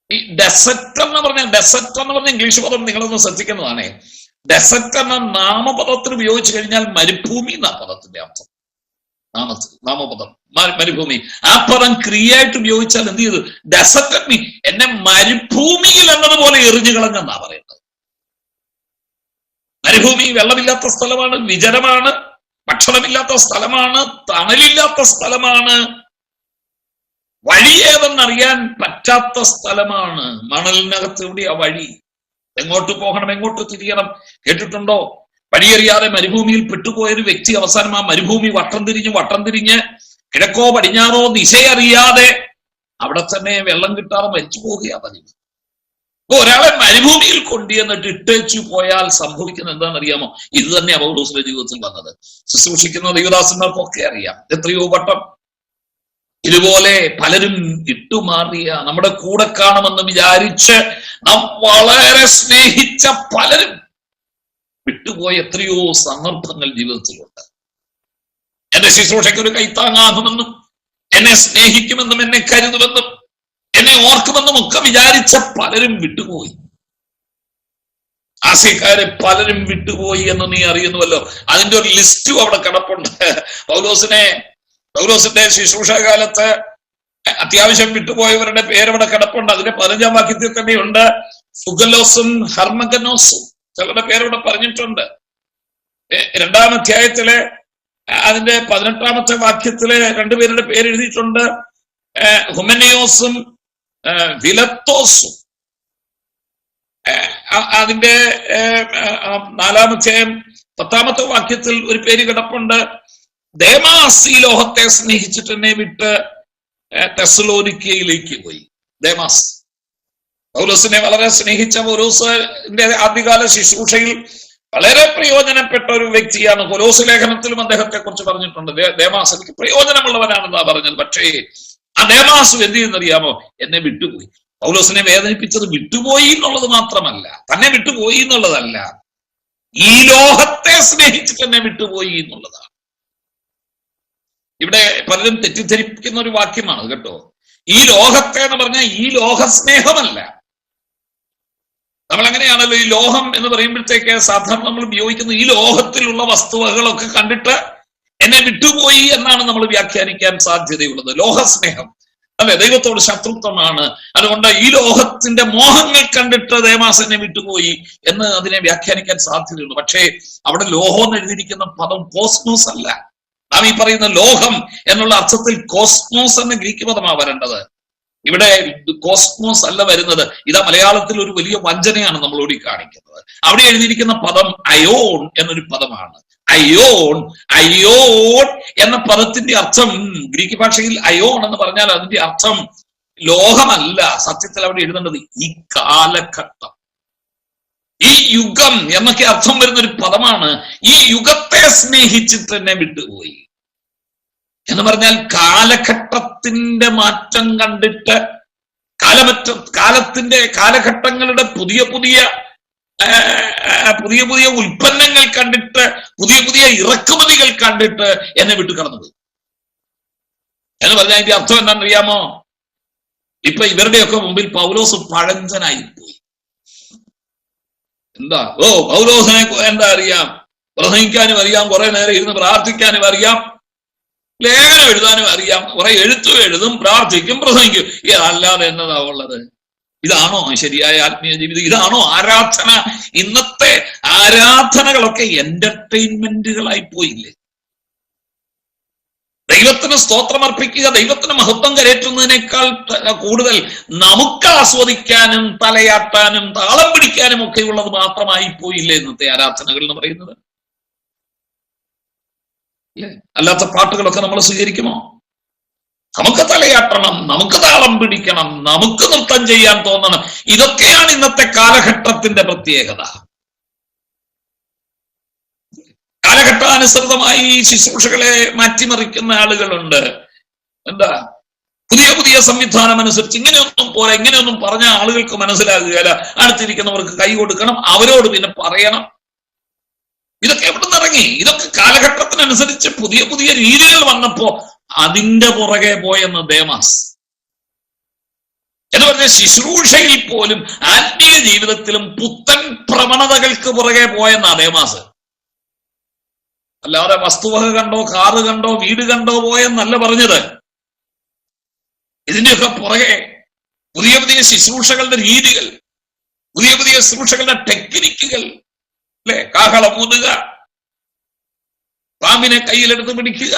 ഈ ഡെസർട്ട് എന്ന് പറഞ്ഞ ഇംഗ്ലീഷ് പദം നിങ്ങളൊന്ന് ശ്രദ്ധിക്കുന്നതാണേ. ഡെസർട്ട് എന്ന നാമപദത്തിന് ഉപയോഗിച്ചു കഴിഞ്ഞാൽ മരുഭൂമി എന്നാ പദത്തിന്റെ അർത്ഥം. നാമപദം മരുഭൂമി. ആ പദം ക്രിയയായിട്ട് ഉപയോഗിച്ചാൽ എന്ത് ചെയ്തു? ഡെസർട്ട് മീ, എന്നെ മരുഭൂമിയിൽ എന്നതുപോലെ എറിഞ്ഞു കളഞ്ഞെന്നാ പറയുന്നത്. മരുഭൂമി വെള്ളമില്ലാത്ത സ്ഥലമാണ്, വിജനമാണ്, ഭക്ഷണമില്ലാത്ത സ്ഥലമാണ്, തണലില്ലാത്ത സ്ഥലമാണ്, വഴിയേതെന്നറിയാൻ പറ്റാത്ത സ്ഥലമാണ്. മണലിനകത്ത് എവിടെയാ വഴി? എങ്ങോട്ട് പോകണം, എങ്ങോട്ട് തിരിയണം? കേട്ടിട്ടുണ്ടോ? വഴിയറിയാതെ മരുഭൂമിയിൽ പെട്ടുപോയൊരു വ്യക്തി അവസാനം ആ മരുഭൂമി വട്ടം തിരിഞ്ഞ് കിഴക്കോ പടിഞ്ഞാറോ ദിശയറിയാതെ അവിടെ തന്നെ വെള്ളം കിട്ടാതെ മരിച്ചു പോവുകയാ പതിവ്. അപ്പൊ ഒരാളെ മരുഭൂമിയിൽ കൊണ്ടുവന്നിട്ട് ഇട്ടേച്ചു പോയാൽ സംഭവിക്കുന്നത് എന്താണെന്നറിയാമോ? ഇത് തന്നെയാണ് പൗലോസിന്റെ ജീവിതത്തിൽ വന്നത്. ശുശ്രൂഷിക്കുന്ന ദൈവദാസന്മാർക്കൊക്കെ അറിയാം. എത്രയോ വട്ടം ഇതുപോലെ പലരും ഇട്ടുമാറിയ, നമ്മുടെ കൂടെ കാണുമെന്ന് വിചാരിച്ച് നാം വളരെ സ്നേഹിച്ച പലരും വിട്ടുപോയ എത്രയോ സന്ദർഭങ്ങൾ ജീവിതത്തിലുണ്ട്. എന്റെ ശുശ്രൂഷയ്ക്ക് ഒരു കൈത്താങ്ങാകുമെന്നും എന്നെ സ്നേഹിക്കുമെന്നും എന്നെ കരുതുമെന്നും എന്നെ ഓർക്കുമെന്നും ഒക്കെ വിചാരിച്ച പലരും വിട്ടുപോയി. ആസ്യക്കാരെ പലരും വിട്ടുപോയി എന്ന് നീ അറിയുന്നുവല്ലോ. അതിന്റെ ഒരു ലിസ്റ്റും അവിടെ കിടപ്പുണ്ട്. പൗലോസിന്റെ ശുശ്രൂഷാകാലത്ത് അത്യാവശ്യം വിട്ടുപോയവരുടെ പേരവിടെ കിടപ്പുണ്ട്. അതിന്റെ 15-ാം വാക്യത്തിൽ തന്നെയുണ്ട്. ഫുഗലോസും ഹർമഗനോസും ചിലരുടെ പേരവിടെ പറഞ്ഞിട്ടുണ്ട്. 2-ാം അധ്യായത്തിലെ അതിന്റെ 18-ാമത്തെ വാക്യത്തില് രണ്ടുപേരുടെ പേര് എഴുതിയിട്ടുണ്ട്. ഹുമനിയോസും വിലത്തോസും. അതിന്റെ 4-ാം അധ്യായം 10-ാമത്തെ വാക്യത്തിൽ ഒരു പേര് കിടപ്പുണ്ട്. ദേമാസ് ഈ ലോകത്തെ സ്നേഹിച്ചിട്ട് എന്നെ വിട്ട് തെസ്സലോനിക്കയിലേക്ക് പോയി. ദേമാസ് പൗലോസിനെ വളരെ സ്നേഹിച്ച, പൗലോസിന്റെ ആദ്യകാല ശുശ്രൂഷയിൽ വളരെ പ്രയോജനപ്പെട്ട ഒരു വ്യക്തിയാണ്. കൊലോസ് ലേഖനത്തിലും അദ്ദേഹത്തെ കുറിച്ച് പറഞ്ഞിട്ടുണ്ട്. ദേമാസ് എനിക്ക് പ്രയോജനമുള്ളവനാണെന്നാ പറഞ്ഞത്. പക്ഷേ ആ ദേമാസ് എന്ത് ചെയ്യുന്നറിയാമോ? എന്നെ വിട്ടുപോയി. പൗലോസിനെ വേദനിപ്പിച്ചത് വിട്ടുപോയി എന്നുള്ളത് മാത്രമല്ല, തന്നെ വിട്ടുപോയി എന്നുള്ളതല്ല, ഈ ലോകത്തെ സ്നേഹിച്ചിട്ട് എന്നെ വിട്ടുപോയി എന്നുള്ളതാണ്. ഇവിടെ പലരും തെറ്റിദ്ധരിപ്പിക്കുന്ന ഒരു വാക്യമാണ് കേട്ടോ. ഈ ലോകത്തെ എന്ന് പറഞ്ഞാൽ ഈ ലോക സ്നേഹമല്ല. നമ്മൾ അങ്ങനെയാണല്ലോ ഈ ലോകം എന്ന് പറയുമ്പോഴത്തേക്ക് സാധാരണ നമ്മൾ ഉപയോഗിക്കുന്ന ഈ ലോകത്തിലുള്ള വസ്തുവകളൊക്കെ കണ്ടിട്ട് എന്നെ വിട്ടുപോയി എന്നാണ് നമ്മൾ വ്യാഖ്യാനിക്കാൻ സാധ്യതയുള്ളത്. ലോകസ്നേഹം അല്ലെ, ദൈവത്തോട് ശത്രുത്വമാണ്. അതുകൊണ്ട് ഈ ലോകത്തിന്റെ മോഹങ്ങൾ കണ്ടിട്ട് ദേമാസ് എന്നെ വിട്ടുപോയി എന്ന് അതിനെ വ്യാഖ്യാനിക്കാൻ സാധ്യതയുണ്ട്. പക്ഷേ അവിടെ ലോഹം എന്ന് എഴുതിയിരിക്കുന്ന പദം കോസ്മോസ് അല്ല. നാം ഈ പറയുന്ന ലോകം എന്നുള്ള അർത്ഥത്തിൽ കോസ്മോസ് എന്ന ഗ്രീക്ക് പദമാണ് വരേണ്ടത്. ഇവിടെ കോസ്മോസ് അല്ല വരുന്നത്. ഇതാ മലയാളത്തിൽ ഒരു വലിയ വഞ്ചനയാണ് നമ്മളോട് ഈ കാണിക്കുന്നത്. അവിടെ എഴുതിയിരിക്കുന്ന പദം അയോൺ എന്നൊരു പദമാണ്. അയോൺ അയോൺ എന്ന പദത്തിന്റെ അർത്ഥം ഗ്രീക്ക് ഭാഷയിൽ അയോൺ എന്ന് പറഞ്ഞാൽ അതിന്റെ അർത്ഥം ലോകമല്ല. സത്യത്തിൽ അവിടെ എഴുതേണ്ടത് ഈ കാലഘട്ടം, ഈ യുഗം എന്നൊക്കെ അർത്ഥം വരുന്ന ഒരു പദമാണ്. ഈ യുഗത്തെ സ്നേഹിച്ചിട്ട് എന്നെ വിട്ടുപോയി എന്ന് പറഞ്ഞാൽ കാലഘട്ടത്തിന്റെ മാറ്റം കണ്ടിട്ട്, കാലഘട്ടങ്ങളുടെ പുതിയ പുതിയ ഉൽപ്പന്നങ്ങൾ കണ്ടിട്ട്, പുതിയ പുതിയ ഇറക്കുമതികൾ കണ്ടിട്ട് എന്നെ വിട്ടു കടന്നത് എന്ന് പറഞ്ഞാൽ അതിന്റെ അർത്ഥം എന്താണെന്നറിയാമോ? ഇപ്പൊ ഇവരുടെയൊക്കെ മുമ്പിൽ പൗലോസ് പഴഞ്ചനായി പോയി. എന്താ പൗലോസിനെ എന്താ അറിയാം? പ്രസംഗിക്കാനും അറിയാം, കുറെ നേരം ഇരുന്ന് പ്രാർത്ഥിക്കാനും അറിയാം, ലേഖനം എഴുതാനും അറിയാം, കുറെ എഴുത്തും എഴുതും, പ്രാർത്ഥിക്കും, പ്രസംഗിക്കും. അല്ലാതെ എന്നതാ ഉള്ളത്? ഇതാണോ ശരിയായ ആത്മീയ ജീവിതം? ഇതാണോ ആരാധന? ഇന്നത്തെ ആരാധനകളൊക്കെ എന്റർടൈൻമെന്റുകളായി പോയില്ലേ? ദൈവത്തിന് സ്തോത്രമർപ്പിക്കുക, ദൈവത്തിന് മഹത്വം കരേറ്റുന്നതിനേക്കാൾ കൂടുതൽ നമുക്ക് ആസ്വദിക്കാനും തലയാട്ടാനും താളം പിടിക്കാനും ഒക്കെ ഉള്ളത് മാത്രമായി പോയില്ലേ ഇന്നത്തെ ആരാധനകൾ എന്ന് പറയുന്നത്? അല്ലാത്ത പാട്ടുകളൊക്കെ നമ്മൾ സ്വീകരിക്കുമോ? നമുക്ക് തലയാട്ടണം, നമുക്ക് താളം പിടിക്കണം, നമുക്ക് നൃത്തം ചെയ്യാൻ തോന്നണം. ഇതൊക്കെയാണ് ഇന്നത്തെ കാലഘട്ടത്തിന്റെ പ്രത്യേകത. കാലഘട്ടാനുസൃതമായി ശുശ്രൂഷകളെ മാറ്റിമറിക്കുന്ന ആളുകളുണ്ട്. എന്താ പുതിയ പുതിയ സംവിധാനം അനുസരിച്ച് ഇങ്ങനെയൊന്നും പോരാ, ഇങ്ങനെയൊന്നും പറഞ്ഞ ആളുകൾക്ക് മനസ്സിലാകുകയില്ല. അടുത്തിരിക്കുന്നവർക്ക് കൈ കൊടുക്കണം, അവരോട് പിന്നെ പറയണം. ഇതൊക്കെ എവിടെ നിന്നിറങ്ങി? ഇതൊക്കെ കാലഘട്ടത്തിനനുസരിച്ച് പുതിയ പുതിയ രീതികൾ വന്നപ്പോ അതിന്റെ പുറകെ പോയെന്ന് ദേമാസ് എന്ന് പറഞ്ഞ ശുശ്രൂഷയിൽ പോലും ആത്മീയ ജീവിതത്തിലും പുത്തൻ പ്രവണതകൾക്ക് പുറകെ പോയെന്നാ ദേമാസ്. അല്ലാതെ വസ്തുവക കണ്ടോ, കാറ് കണ്ടോ, വീട് കണ്ടോ പോയെന്നല്ല പറഞ്ഞത്. ഇതിന്റെയൊക്കെ പുറകെ പുതിയ പുതിയ ശുശ്രൂഷകളുടെ രീതികൾ, പുതിയ പുതിയ ശുശ്രൂഷകളുടെ ടെക്നിക്കുകൾ, അല്ലെ? കാഹളം ഊതുക, പാമ്പിനെ കയ്യിലെടുത്ത് പിടിക്കുക,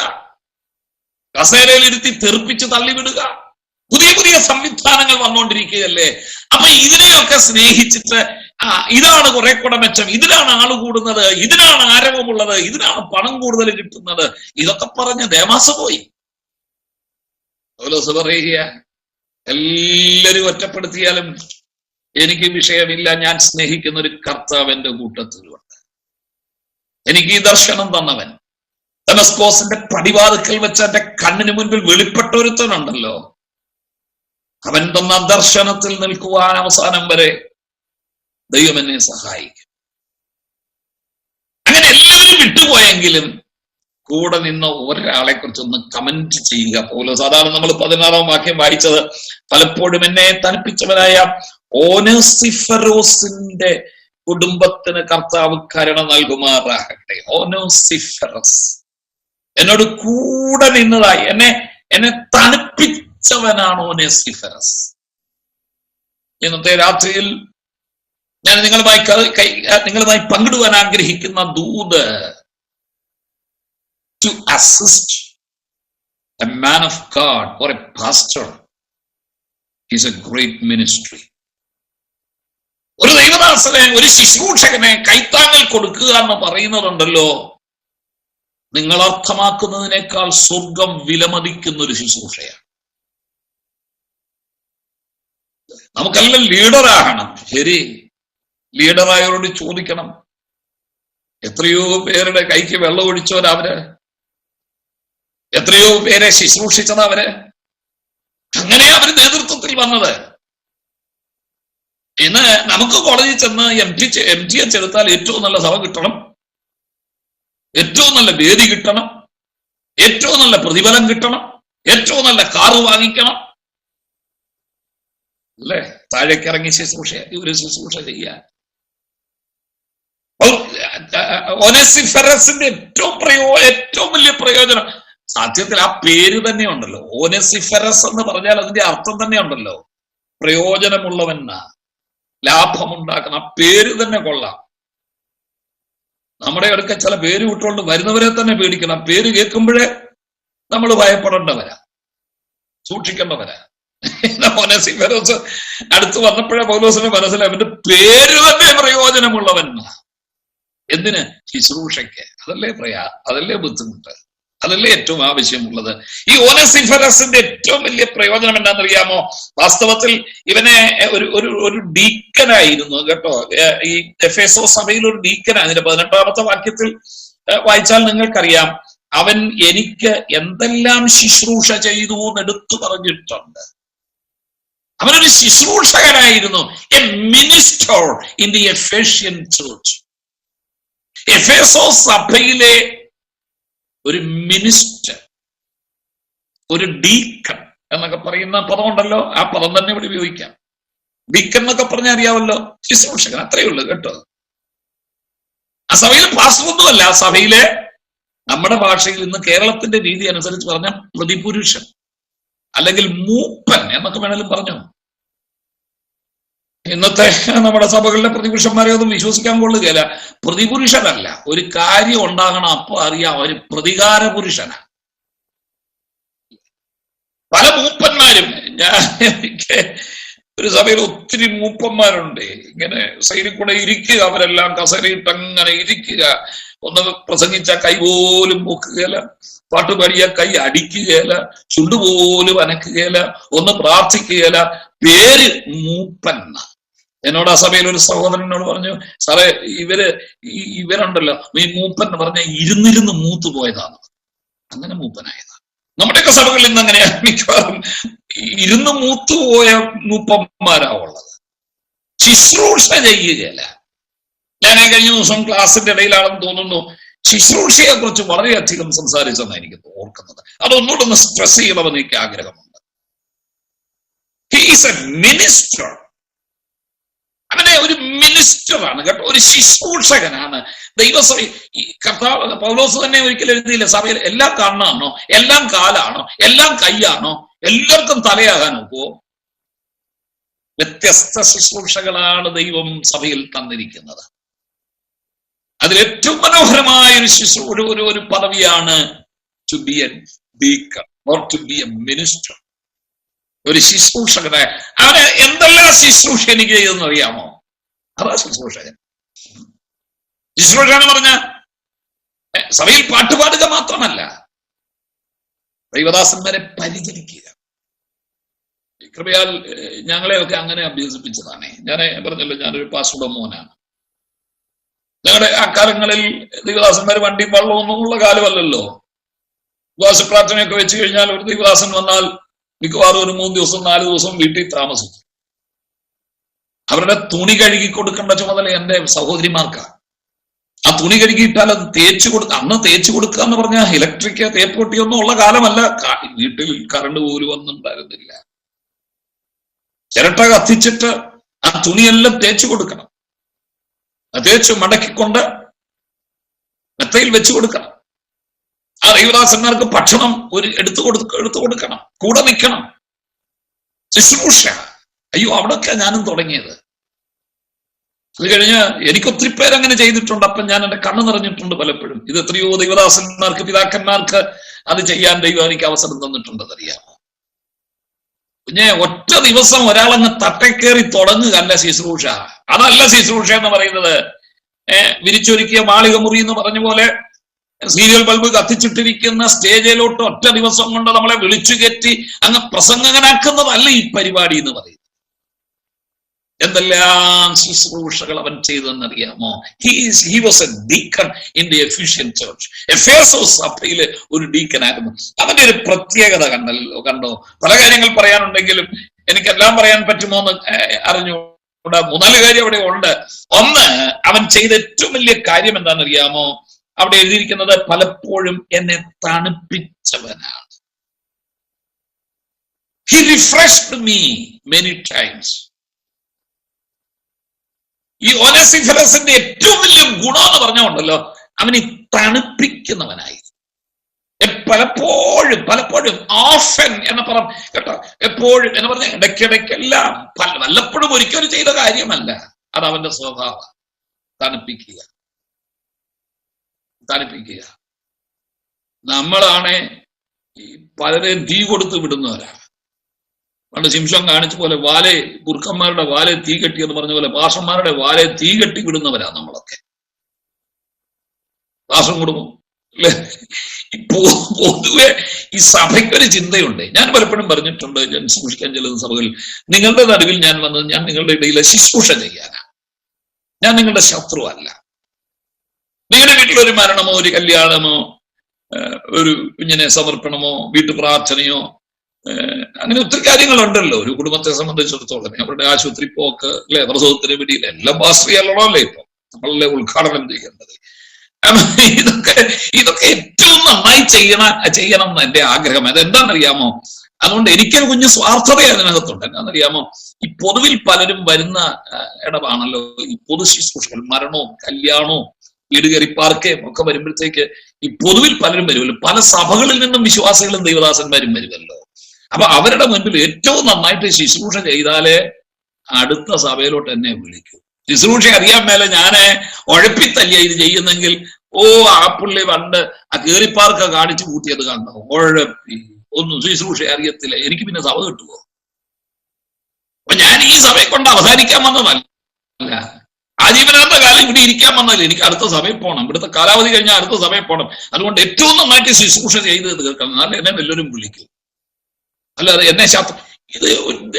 കസേരയിൽ ഇരുത്തി തെറിപ്പിച്ച് തള്ളിവിടുക, പുതിയ പുതിയ സംവിധാനങ്ങൾ വന്നുകൊണ്ടിരിക്കുകയല്ലേ. അപ്പൊ ഇതിനെയൊക്കെ സ്നേഹിച്ചിട്ട് ഇതാണ് കുറെ കൂടെ മെച്ചം, ഇതിലാണ് ആള് കൂടുന്നത്, ഇതിനാണ് ആരവമുള്ളത്, ഇതിനാണ് പണം കൂടുതൽ കിട്ടുന്നത്, ഇതൊക്കെ പറഞ്ഞ് ദേമാസ് പോയി. പൗലോസ് പറയുക, എല്ലാരും ഒറ്റപ്പെടുത്തിയാലും എനിക്ക് വിഷയമില്ല, ഞാൻ സ്നേഹിക്കുന്ന ഒരു കർത്താവ് എന്റെ കൂട്ടത്തിലുണ്ട്. എനിക്ക് ഈ ദർശനം തന്നവൻ, ദമസ്കോസിന്റെ പടിവാതിക്കൽ വെച്ച് എന്റെ കണ്ണിന് മുൻപിൽ വെളിപ്പെട്ട ഒരുത്തനുണ്ടല്ലോ, അവൻ തന്ന ദർശനത്തിൽ നിൽക്കുവാൻ അവസാനം വരെ ദൈവം എന്നെ സഹായിക്കും. അങ്ങനെ എല്ലാവരും വിട്ടുപോയെങ്കിലും കൂടെ നിന്ന ഒരാളെ കുറിച്ചൊന്ന് കമന്റ് ചെയ്യുക. പൗലോസ്, അതാണ് നമ്മൾ 16-ാം വാക്യം വായിച്ചത്. പലപ്പോഴും എന്നെ തണുപ്പിച്ചവനായ ഓനസിഫറോസിന്റെ കുടുംബത്തിന് കർത്താവ് കരുണ നൽകുമാറാകട്ടെ. ഓനസിഫറസ് എന്നോട് കൂടെ നിന്നതായി എന്നെ തണുപ്പിച്ചവനാണ് ഓനസിഫറസ്. ഇന്നത്തെ രാത്രിയിൽ ഞാൻ നിങ്ങളുമായി പങ്കിടുവാൻ ആഗ്രഹിക്കുന്ന ദൂത്, to assist a man of God or a pastor is a great ministry. ഒരു ദൈവദാസനെ, ഒരു ശുശ്രൂഷകനെ കൈത്താങ്ങൽ കൊടുക്കുക എന്ന് പറയുന്നതുണ്ടല്ലോ, നിങ്ങൾ അർത്ഥമാക്കുന്നതിനേക്കാൾ സ്വർഗം വിലമതിക്കുന്ന ഒരു ശുശ്രൂഷയാണ്. നമുക്കെല്ലാം ലീഡറാകണം. ശരി, ലീഡറായവരോട് ചോദിക്കണം, എത്രയോ പേരുടെ കൈക്ക് വെള്ളം ഒഴിച്ചവരവര്, എത്രയോ പേരെ ശുശ്രൂഷിച്ചത് അവര്. അങ്ങനെ അവര് നേതൃത്വത്തിൽ വന്നത്. ഇന്ന് നമുക്ക് കോളേജിൽ ചെന്ന് MTH എടുത്താൽ ഏറ്റവും നല്ല സഭ കിട്ടണം, ഏറ്റവും നല്ല വേദി കിട്ടണം, ഏറ്റവും നല്ല പ്രതിഫലം കിട്ടണം, ഏറ്റവും നല്ല കാറ് വാങ്ങിക്കണം, അല്ലേ? താഴേക്കിറങ്ങി ഒരു ശുശ്രൂഷ ചെയ്യാൻ. ഓനസിഫറസിന്റെ ഏറ്റവും വലിയ പ്രയോജനം, സത്യത്തിൽ ആ പേര് തന്നെ ഉണ്ടല്ലോ, ഓനസിഫറസ് എന്ന് പറഞ്ഞാൽ അതിന്റെ അർത്ഥം തന്നെ ഉണ്ടല്ലോ, പ്രയോജനമുള്ളവനാ, ലാഭമുണ്ടാക്കുന്ന. ആ പേര് തന്നെ കൊള്ളാം. നമ്മുടെ അടുക്ക ചില പേര് വിട്ടുകൊണ്ട് വരുന്നവരെ തന്നെ പേടിക്കണം. പേര് കേൾക്കുമ്പോഴേ നമ്മൾ ഭയപ്പെടേണ്ടവരാ, സൂക്ഷിക്കേണ്ടവരാ. ഒനേസിഫോറസ് അടുത്ത് വന്നപ്പോഴേ പൗലോസിന് മനസ്സിലായി അവന്റെ പേര് തന്നെ പ്രയോജനമുള്ളവൻ. എന്തിന്? ശുശ്രൂഷയ്ക്ക്. അതല്ലേ ബുദ്ധിമുട്ട്, അതല്ലേ ഏറ്റവും ആവശ്യമുള്ളത്. ഈ ഒനേസിഫോറസിന്റെ ഏറ്റവും വലിയ പ്രയോജനം എന്താണെന്നറിയാമോ? വാസ്തവത്തിൽ ഇവനെ ഒരു ഡീക്കനായിരുന്നു കേട്ടോ. ഈ എഫേസോസ് സഭയിൽ ഒരു ഡീക്കനാണ്. അതിന്റെ 18-ാമത്തെ വാക്യത്തിൽ വായിച്ചാൽ നിങ്ങൾക്കറിയാം, അവൻ എനിക്ക് എന്തെല്ലാം ശുശ്രൂഷ ചെയ്തു എന്ന് എടുത്തു പറഞ്ഞിട്ടുണ്ട്. അവനൊരു ശുശ്രൂഷകനായിരുന്നു, a minister in the Ephesian church. എഫേസോസ് സഭയിലെ ഒരു മിനിസ്റ്റർ, ഒരു ഡീക്കൺ എന്നൊക്കെ പറയുന്ന പദമുണ്ടല്ലോ, ആ പദം തന്നെ ഇവിടെ ഉപയോഗിക്കാം. ഡീക്കൺ എന്നൊക്കെ പറഞ്ഞാൽ അറിയാമല്ലോ, ശുശ്രൂഷകൻ, അത്രയേ ഉള്ളൂ കേട്ടോ. ആ സഭയിലെ പാസ്റ്ററൊന്നുമല്ല, ആ സഭയിലെ നമ്മുടെ ഭാഷയിൽ ഇന്ന് കേരളത്തിന്റെ രീതി അനുസരിച്ച് പറഞ്ഞ പ്രതിപുരുഷൻ അല്ലെങ്കിൽ മൂപ്പൻ എന്നൊക്കെ വേണമെങ്കിലും പറഞ്ഞു. ഇന്നത്തെ നമ്മുടെ സഭകളിലെ പ്രതിപുരുഷന്മാരെ ഒന്നും വിശ്വസിക്കാൻ കൊള്ളുകയില്ല. പ്രതിപുരുഷനല്ല, ഒരു കാര്യം ഉണ്ടാകണം, അപ്പൊ അറിയാം ഒരു പ്രതികാര പുരുഷനാ. പല മൂപ്പന്മാരും, എനിക്ക് ഒരു സഭയിൽ ഒത്തിരി മൂപ്പന്മാരുണ്ട്. ഇങ്ങനെ സൈഡിൽ കൂടെ ഇരിക്കുക, അവരെല്ലാം കസരയിട്ട് അങ്ങനെ ഇരിക്കുക. ഒന്ന് പ്രസംഗിച്ച കൈ പോലും പൊക്കുകയില്ല, പാട്ടുപാടിയ കൈ അടിക്കുകയില്ല, ചുണ്ടുപോലും അനക്കുകയില്ല, ഒന്ന് പ്രാർത്ഥിക്കുകയില്ല. പേര് മൂപ്പൻ. എന്നോട് ആ സഭയിൽ ഒരു സഹോദരനോട് പറഞ്ഞു, സാറേ ഇവരുണ്ടല്ലോ ഈ മൂപ്പൻ എന്ന് പറഞ്ഞ ഇരുന്നിരുന്ന് മൂത്തു പോയതാണ്. അങ്ങനെ മൂപ്പനായതാണ്. നമ്മുടെയൊക്കെ സഭകളിൽ നിന്ന് അങ്ങനെയാണ്, മിക്കവാറും ഇരുന്ന് മൂത്തുപോയ മൂപ്പന്മാരാ ഉള്ളത്. ശുശ്രൂഷ ചെയ്യുകയല്ല. ഞാൻ കഴിഞ്ഞ ദിവസം ക്ലാസിന്റെ ഇടയിലാണെന്ന് തോന്നുന്നു ശുശ്രൂഷയെ കുറിച്ച് വളരെയധികം സംസാരിച്ചെന്ന് എനിക്ക് ഓർക്കുന്നത്. അതൊന്നുകൂടെ ഒന്ന് സ്ട്രെസ് ചെയ്യണമെന്ന് എനിക്ക് ആഗ്രഹമുണ്ട്. He is A minister. അവനെ ഒരു മിനിസ്റ്ററാണ് കേട്ടോ, ഒരു ശുശ്രൂഷകനാണ്. ദൈവസഭ ഈ കർത്താവ് പൗലോസ് തന്നെ ഒരിക്കലും എഴുതിയില്ല, സഭയിൽ എല്ലാം കണ്ണാണോ, എല്ലാം കാലാണോ, എല്ലാം കൈയാണോ, എല്ലാവർക്കും തലയാകാനോ? വ്യത്യസ്ത ശുശ്രൂഷകളാണ് ദൈവം സഭയിൽ തന്നിരിക്കുന്നത്. അതിലേറ്റവും മനോഹരമായ ഒരു പദവിയാണ് to be a deacon or to be a minister. ഒരു ശുശ്രൂഷകനെ. അവന് എന്തെല്ലാം ശുശ്രൂഷ എനിക്ക് ചെയ്തെന്ന് അറിയാമോ? അതാ ശുശ്രൂഷകൻ. ശുശ്രൂഷ എന്ന് പറഞ്ഞ സഭയിൽ പാട്ടുപാടുക മാത്രമല്ല, ദൈവദാസന്മാരെ പരിചരിക്കുക. കൃപയാൽ ഞങ്ങളെയൊക്കെ അങ്ങനെ അഭ്യസിപ്പിച്ചതാണ്. ഞാൻ പറഞ്ഞല്ലോ, ഞാനൊരു പാസ്റ്ററുടെ മോനാണ്. ഞങ്ങളുടെ ആ കാലങ്ങളിൽ ദൈവദാസന്മാർ വണ്ടിയും വള്ളമൊന്നും ഉള്ള കാലമല്ലല്ലോ. ഉപവാസ പ്രാർത്ഥനയൊക്കെ വെച്ച് കഴിഞ്ഞാൽ ഒരു ദൈവദാസൻ വന്നാൽ മിക്കവാറും ഒരു 3 ദിവസം 4 ദിവസം വീട്ടിൽ താമസിക്കും. അവരുടെ തുണി കഴുകി കൊടുക്കേണ്ട ചുമതല എന്റെ സഹോദരിമാർക്കാണ്. ആ തുണി കഴുകിയിട്ടാൽ അത് തേച്ച് കൊടുക്കുക. അന്ന് തേച്ച് കൊടുക്കുക എന്ന് പറഞ്ഞാൽ ഇലക്ട്രിക് തേപ്പ് പൊട്ടിയൊന്നും ഉള്ള കാലമല്ല. വീട്ടിൽ കറണ്ട് പോലും ഒന്നുണ്ടായിരുന്നില്ല. ചിരട്ട കത്തിച്ചിട്ട് ആ തുണിയെല്ലാം തേച്ച് കൊടുക്കണം. തേച്ച് മടക്കിക്കൊണ്ട് മെത്തയിൽ വെച്ച് കൊടുക്കണം. ആ ദൈവദാസന്മാർക്ക് ഭക്ഷണം എടുത്തു കൊടുക്കണം, കൂടെ നിൽക്കണം. ശുശ്രൂഷ. അയ്യോ, അവിടൊക്കെ ഞാനും തുടങ്ങിയത്. അത് കഴിഞ്ഞ് എനിക്കൊത്തിരി പേരങ്ങനെ ചെയ്തിട്ടുണ്ട്. അപ്പം ഞാൻ എന്റെ കണ്ണ് നിറഞ്ഞിട്ടുണ്ട് പലപ്പോഴും. ഇത് എത്രയോ ദൈവദാസന്മാർക്ക്, പിതാക്കന്മാർക്ക് അത് ചെയ്യാൻ ദൈവം എനിക്ക് അവസരം തന്നിട്ടുണ്ടെന്നറിയാമോ? കുഞ്ഞെ, ഒറ്റ ദിവസം ഒരാളങ്ങ് തട്ടക്കേറി തുടങ്ങുകയല്ല ശുശ്രൂഷ. അതല്ല ശുശ്രൂഷ എന്ന് പറയുന്നത്. വിരിച്ചൊരുക്കിയ മാളിക മുറി എന്ന് പറഞ്ഞ പോലെ സീരിയൽ ബൾബ് കത്തിച്ചിട്ടിരിക്കുന്ന സ്റ്റേജിലോട്ട് ഒറ്റ ദിവസം കൊണ്ട് നമ്മളെ വിളിച്ചു കയറ്റി അങ്ങ് പ്രസംഗകനാക്കുന്നതല്ല ഈ പരിപാടി എന്ന് പറയുന്നത്. എന്തെല്ലാം ശുശ്രൂഷകൾ അവൻ ചെയ്തെന്നറിയാമോ? He was a deacon in the Ephesian church. Ephesus സഭയിലെ ഒരു ഡീക്കനായിരുന്നു. അവന്റെ ഒരു പ്രത്യേകത കണ്ടോ? പല കാര്യങ്ങൾ പറയാനുണ്ടെങ്കിലും എനിക്കെല്ലാം പറയാൻ പറ്റുമോ എന്ന് അറിഞ്ഞുകൂടാ. 3-4 കാര്യം അവിടെ ഉണ്ട്. ഒന്ന്, അവൻ ചെയ്ത ഏറ്റവും വലിയ കാര്യം എന്താണെന്നറിയാമോ? അവിടെ എഴുതിയിരിക്കുന്നത് പലപ്പോഴും എന്നെ തണുപ്പിച്ചവനാണ്. He refreshed me many times. ഈ ഒനേസിഫറസിന്റെ ഏറ്റവും വലിയ ഗുണം എന്ന് പറഞ്ഞുകൊണ്ടല്ലോ, അവന് തണുപ്പിക്കുന്നവനായി. പലപ്പോഴും ഓഫൻ എന്ന് പറഞ്ഞു കേട്ടോ. എപ്പോഴും എന്ന് പറഞ്ഞ ഇടയ്ക്കിടയ്ക്കെല്ലാം, വല്ലപ്പോഴും ഒരിക്കലും ചെയ്ത കാര്യമല്ല. അത് അവന്റെ സ്വഭാവം. തണുപ്പിക്കുക. നമ്മളാണ് പലരെയും തീ കൊടുത്ത് വിടുന്നവരാണ്. പണ്ട് ശിംശം കാണിച്ച പോലെ വാലെ കുറുക്കന്മാരുടെ വാലെ തീ കെട്ടി എന്ന് പറഞ്ഞ പോലെ പാഷന്മാരുടെ വാലെ തീ കെട്ടി വിടുന്നവരാ നമ്മളൊക്കെ. പാഷം കുടുംബം അല്ലെ? പൊതുവെ ഈ സഭയ്ക്കൊരു ചിന്തയുണ്ട്. ഞാൻ പലപ്പോഴും പറഞ്ഞിട്ടുണ്ട്, ഞാൻ സൂക്ഷിക്കാൻ ചെല്ലുന്ന സഭകളിൽ, നിങ്ങളുടെ നടുവിൽ ഞാൻ വന്നത് ഞാൻ നിങ്ങളുടെ ഇടയിലെ ശുശ്രൂഷ ചെയ്യാനാ, ഞാൻ നിങ്ങളുടെ ശത്രുവല്ല. നിങ്ങളുടെ വീട്ടിലൊരു മരണമോ ഒരു കല്യാണമോ ഒരു കുഞ്ഞിനെ സമർപ്പണമോ വീട്ടു പ്രാർത്ഥനയോ അങ്ങനെ ഒത്തിരി കാര്യങ്ങളുണ്ടല്ലോ ഒരു കുടുംബത്തെ സംബന്ധിച്ചിടത്തോളം. അവരുടെ ആശുപത്രി പോക്ക് അല്ലെ, പ്രസവത്തിന് വേണ്ടിയില്ല, എല്ലാം പാസ്റ്ററിയല്ലോ അല്ലേ ഇപ്പൊ നമ്മളല്ലേ ഉദ്ഘാടനം ചെയ്യേണ്ടത്. ഇതൊക്കെ ഏറ്റവും നന്നായി ചെയ്യണം എന്ന് എന്റെ ആഗ്രഹം. അതെന്താണെന്നറിയാമോ? അതുകൊണ്ട് എനിക്കൊരു കുഞ്ഞു സ്വാർത്ഥത അതിനകത്തുണ്ട്. എന്താണെന്നറിയാമോ? ഈ പൊതുവിൽ പലരും വരുന്ന ഇടമാണല്ലോ ഈ പൊതു ശുശ്രൂഷകൾ, മരണവും കല്യാണവും വീട് കയറി പാർക്കയും ഒക്കെ വരുമ്പോഴത്തേക്ക് ഈ പൊതുവിൽ പലരും വരുമല്ലോ. പല സഭകളിൽ നിന്നും വിശ്വാസികളും ദൈവദാസന്മാരും വരുമല്ലോ. അപ്പൊ അവരുടെ മുൻപിൽ ഏറ്റവും നന്നായിട്ട് ശുശ്രൂഷ ചെയ്താലേ അടുത്ത സഭയിലോട്ട് എന്നെ വിളിക്കൂ. ശുശ്രൂഷ അറിയാൻ മേലെ ഞാന് ഉഴപ്പിത്തല്ല ഇത് ചെയ്യുന്നെങ്കിൽ, ആ പുള്ളി പണ്ട് ആ കയറിപ്പാർക്ക കാണിച്ചു കൂട്ടിയത് കണ്ടോ, ഉഴപ്പി ഒന്നും ശുശ്രൂഷ അറിയത്തില്ല, എനിക്ക് പിന്നെ സഭ കിട്ടുമോ? അപ്പൊ ഞാൻ ഈ സഭയെ കൊണ്ട് അവസാനിക്കാൻ വന്നതല്ല, ആജീവനാന്ത കാലം ഇവിടെ ഇരിക്കാൻ വന്നതല്ല, എനിക്ക് അടുത്ത സഭയിൽ പോകണം, ഇവിടുത്തെ കാലാവധി കഴിഞ്ഞാൽ അടുത്ത സഭയിൽ പോകണം. അതുകൊണ്ട് ഏറ്റവും നന്നായിട്ട് ശുശ്രൂഷ ചെയ്ത് തീർക്കണം, എന്നാലും എന്നെ എല്ലാവരും വിളിക്കും. അല്ലാതെ എന്നെ ഇത്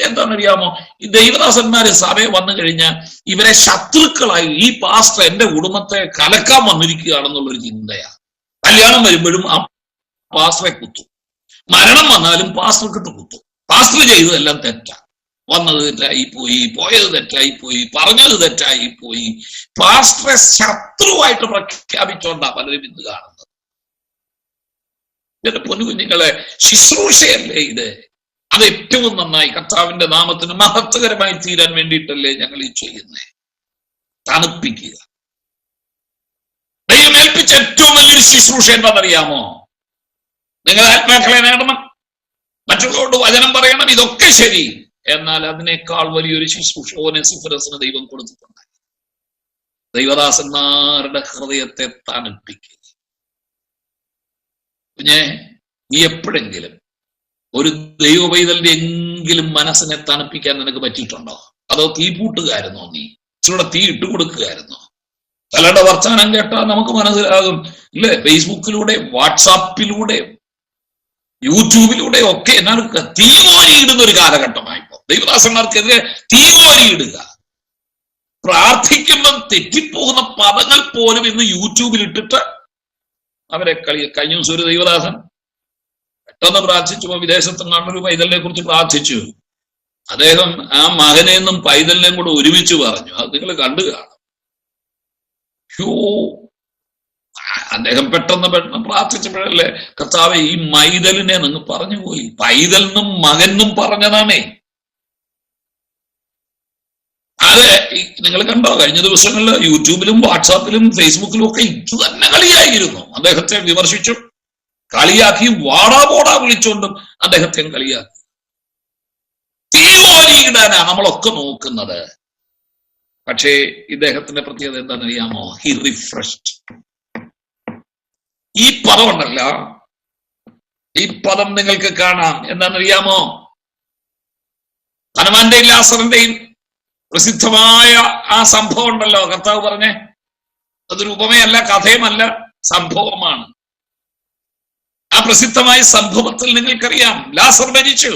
എന്താണെന്നറിയാമോ? ഈ ദൈവദാസന്മാര് സഭയിൽ വന്നു കഴിഞ്ഞാൽ ഇവരെ ശത്രുക്കളായി ഈ പാസ്റ്റർ എന്റെ കുടുംബത്തെ കലക്കാൻ വന്നിരിക്കുകയാണെന്നുള്ളൊരു ചിന്തയാ. കല്യാണം വരുമ്പോഴും ആ പാസ്റ്ററെ കുത്തും, മരണം വന്നാലും പാസ്റ്റർക്കിട്ട് കുത്തും. പാസ്റ്റർ ചെയ്തതെല്ലാം തെറ്റാ, വന്നത് തെറ്റായി പോയി, പോയത് തെറ്റായി പോയി, പറഞ്ഞത് തെറ്റായി പോയി. പാസ്റ്ററെ ശത്രുവായിട്ട് പ്രഖ്യാപിച്ചോണ്ടാ പലരും ഇന്ന് കാണുന്നത്. എന്റെ പൊന്നു കുഞ്ഞുങ്ങളെ, ശുശ്രൂഷയല്ലേ ഇത്? അത് ഏറ്റവും നന്നായി കർത്താവിന്റെ നാമത്തിന് മഹത്വകരമായി തീരാൻ വേണ്ടിയിട്ടല്ലേ ഞങ്ങൾ ഈ ചെയ്യുന്നത്. തണുപ്പിക്കുക. ദൈവം ഏൽപ്പിച്ച ഏറ്റവും വലിയൊരു ശുശ്രൂഷ എന്താണെന്നറിയാമോ? നിങ്ങൾ ആത്മാക്കളെ നേടണം, മറ്റുള്ളവരോട് വചനം പറയണം, ഇതൊക്കെ ശരി. എന്നാൽ അതിനേക്കാൾ വലിയൊരു ശുശ്രൂഷ ഓനേസിഫറസിന് ദൈവം കൊടുത്തിട്ടുണ്ട്. ദൈവദാസന്മാരുടെ ഹൃദയത്തെ തണുപ്പിക്കുക. കുഞ്ഞേ, നീ എപ്പോഴെങ്കിലും ഒരു ദൈവ പൈതലിന്റെ എങ്കിലും മനസ്സിനെ തണുപ്പിക്കാൻ നിനക്ക് പറ്റിയിട്ടുണ്ടോ? അതോ തീ പൂട്ടുകായിരുന്നോ? നീ ഇച്ചിലൂടെ തീ ഇട്ട് കൊടുക്കുകയായിരുന്നോ? പലരുടെ വർത്തമാനം കേട്ടാൽ നമുക്ക് മനസ്സിലാകും ഇല്ലേ? ഫേസ്ബുക്കിലൂടെ, വാട്സാപ്പിലൂടെ, യൂട്യൂബിലൂടെ ഒക്കെ എന്നാൽ തീ കോരിയിടുന്ന ഒരു കാലഘട്ടമായിപ്പോ. ദൈവദാസന്മാർക്കെതിരെ തീ കോരിയിടുക, പ്രാർത്ഥിക്കുമ്പം തെറ്റിപ്പോകുന്ന പദങ്ങൾ പോലും ഇന്ന് യൂട്യൂബിൽ ഇട്ടിട്ട് അവരെ കഴിഞ്ഞ ദിവസം ഒരു ദൈവദാസൻ പെട്ടെന്ന് പ്രാർത്ഥിച്ചു, വിദേശത്തും കാണുന്നൊരു പൈതലിനെ കുറിച്ച് പ്രാർത്ഥിച്ചു. അദ്ദേഹം ആ മകനെന്നും പൈതലിനെയും കൂടെ ഒരുമിച്ച് പറഞ്ഞു. അത് നിങ്ങൾ കണ്ടു കാണും. അദ്ദേഹം പെട്ടെന്ന് പ്രാർത്ഥിച്ചപ്പോഴല്ലേ കർത്താവെ ഈ മൈതലിനെ നിങ്ങൾ പറഞ്ഞുപോയി, പൈതലിനും മകനും പറഞ്ഞതാണേ. അതെ, നിങ്ങൾ കണ്ടോ? കഴിഞ്ഞ ദിവസങ്ങളിൽ യൂട്യൂബിലും വാട്സാപ്പിലും ഫേസ്ബുക്കിലും ഒക്കെ ഇത് തന്നെ കളിയായിരുന്നു. അദ്ദേഹത്തെ വിമർശിച്ചു, കളിയാക്കിയും വാടാ പോടാ വിളിച്ചുകൊണ്ടും അദ്ദേഹത്തെ കളിയാക്കി. തീരുമാനിയിടാനാ നമ്മളൊക്കെ നോക്കുന്നത്. പക്ഷേ ഇദ്ദേഹത്തിന്റെ പ്രത്യേകത എന്താണെന്നറിയാമോ? He refreshed. ഈ പദം ഉണ്ടല്ല, ഈ പദം നിങ്ങൾക്ക് കാണാം. എന്താണെന്നറിയാമോ? ഹനുമാന്റെയും ലാസറിന്റെയും പ്രസിദ്ധമായ ആ സംഭവം ഉണ്ടല്ലോ, കർത്താവ് പറഞ്ഞേ, അതൊരു ഉപമയല്ല, കഥയുമല്ല, സംഭവമാണ്. ആ പ്രസിദ്ധമായ സംഭവത്തിൽ നിങ്ങൾക്കറിയാം, ലാസർ മരിച്ചു.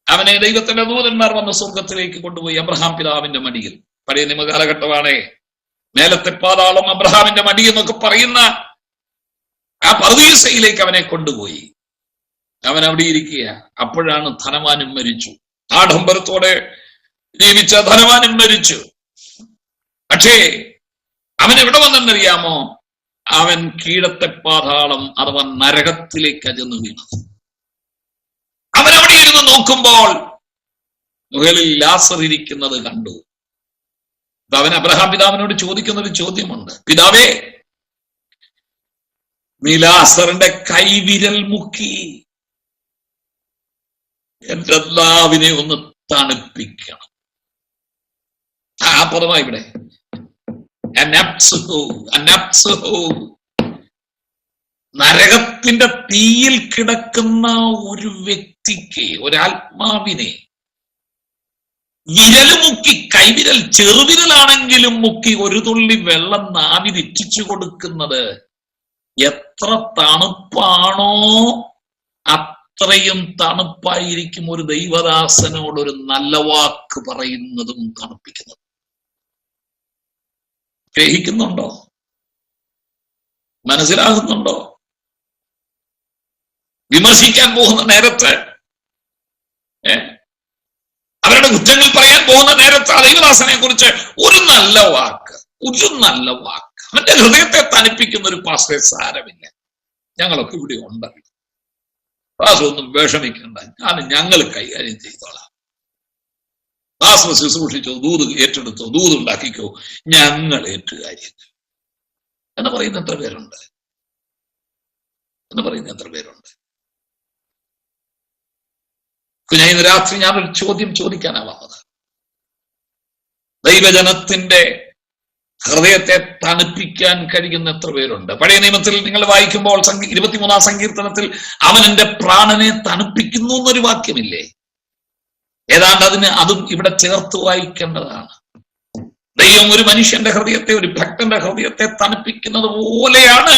അവനെ ദൈവത്തിന്റെ ദൂതന്മാർ വന്ന് സ്വർഗത്തിലേക്ക് കൊണ്ടുപോയി, അബ്രഹാം പിതാവിന്റെ മടിയിൽ. പഴയ നിയമ കാലഘട്ടമാണേ, മേലത്തെ പാതാളം അബ്രഹാമിന്റെ മടി എന്നൊക്കെ പറയുന്ന ആ പർദീസയിലേക്ക് അവനെ കൊണ്ടുപോയി. അവൻ അവിടെ ഇരിക്കുക. അപ്പോഴാണ് ധനവാനും മരിച്ചു. ആഡംബരത്തോടെ ജീവിച്ച ധനവാനും മരിച്ചു. പക്ഷേ അവൻ എവിടെ വന്നെന്നറിയാമോ? അവൻ കീഴത്തെ പാതാളം അഥവാ നരകത്തിലേക്ക് ചെന്ന് വീണത്. അവൻ അവിടെ ഇരുന്ന് നോക്കുമ്പോൾ മുകളിൽ ലാസർ ഇരിക്കുന്നത് കണ്ടു. അവൻ അബ്രഹാം പിതാവിനോട് ചോദിക്കുന്ന ഒരു ചോദ്യമുണ്ട്. പിതാവേ, നീ ലാസറിന്റെ കൈവിരൽ മുക്കി എന്റെ നാവിനെ ഒന്ന് തണുപ്പിക്കണം. ആ പദമായി ഇവിടെ നരകത്തിൽ നരകത്തിന്റെ തീയിൽ കിടക്കുന്ന ഒരു വ്യക്തിക്ക്, ഒരാത്മാവിനെ വിരല് മുക്കി, കൈവിരൽ ചെറുവിരലാണെങ്കിലും മുക്കി ഒരു തുള്ളി വെള്ളം നാവിൽ ഇറ്റിച്ചു കൊടുക്കുന്നത് എത്ര തണുപ്പാണോ അത്രയും തണുപ്പായിരിക്കും ഒരു ദൈവദാസനോട് ഒരു നല്ല വാക്ക് പറയുന്നതും തണുപ്പിക്കുന്നതും. ഗ്രഹിക്കുന്നുണ്ടോ? മനസ്സിലാകുന്നുണ്ടോ? വിമർശിക്കാൻ പോകുന്ന നേരത്ത്, അവരുടെ കുറ്റങ്ങൾ പറയാൻ പോകുന്ന നേരത്ത് ആ ദൈവദാസനെ കുറിച്ച് ഒരു നല്ല വാക്ക്, അവന്റെ ഹൃദയത്തെ തണുപ്പിക്കുന്ന ഒരു പാസ്റ്ററെ സാരമില്ല, ഞങ്ങളൊക്കെ ഇവിടെ ഉണ്ടല്ലോ, പാസ്റ്റർ ഒന്നും വിഷമിക്കണ്ട, ഞങ്ങൾ കൈകാര്യം ചെയ്തോളാം, പാസ്റ്റർ ശുശ്രൂഷിച്ചോ, ദൂത് ഏറ്റെടുത്തോ, ദൂത് ഉണ്ടാക്കിക്കോ, ഞങ്ങൾ ഏറ്റുകാര്യം എന്ന് പറയുന്ന എത്ര പേരുണ്ട്? ഇന്ന് രാത്രി ഞാനൊരു ചോദ്യം ചോദിക്കാനാ വന്നത്. ദൈവജനത്തിന്റെ ഹൃദയത്തെ തണുപ്പിക്കാൻ കഴിയുന്ന എത്ര പേരുണ്ട്? പഴയ നിയമത്തിൽ നിങ്ങൾ വായിക്കുമ്പോൾ 23-ാം സങ്കീർത്തനത്തിൽ അവൻ എന്റെ പ്രാണനെ തണുപ്പിക്കുന്നു എന്നൊരു വാക്യമില്ലേ? ഏതാണ്ട് അതും ഇവിടെ ചേർത്ത് വായിക്കേണ്ടതാണ്. ദൈവം ഒരു മനുഷ്യന്റെ ഹൃദയത്തെ, ഒരു ഭക്തന്റെ ഹൃദയത്തെ തണുപ്പിക്കുന്നത് പോലെയാണ്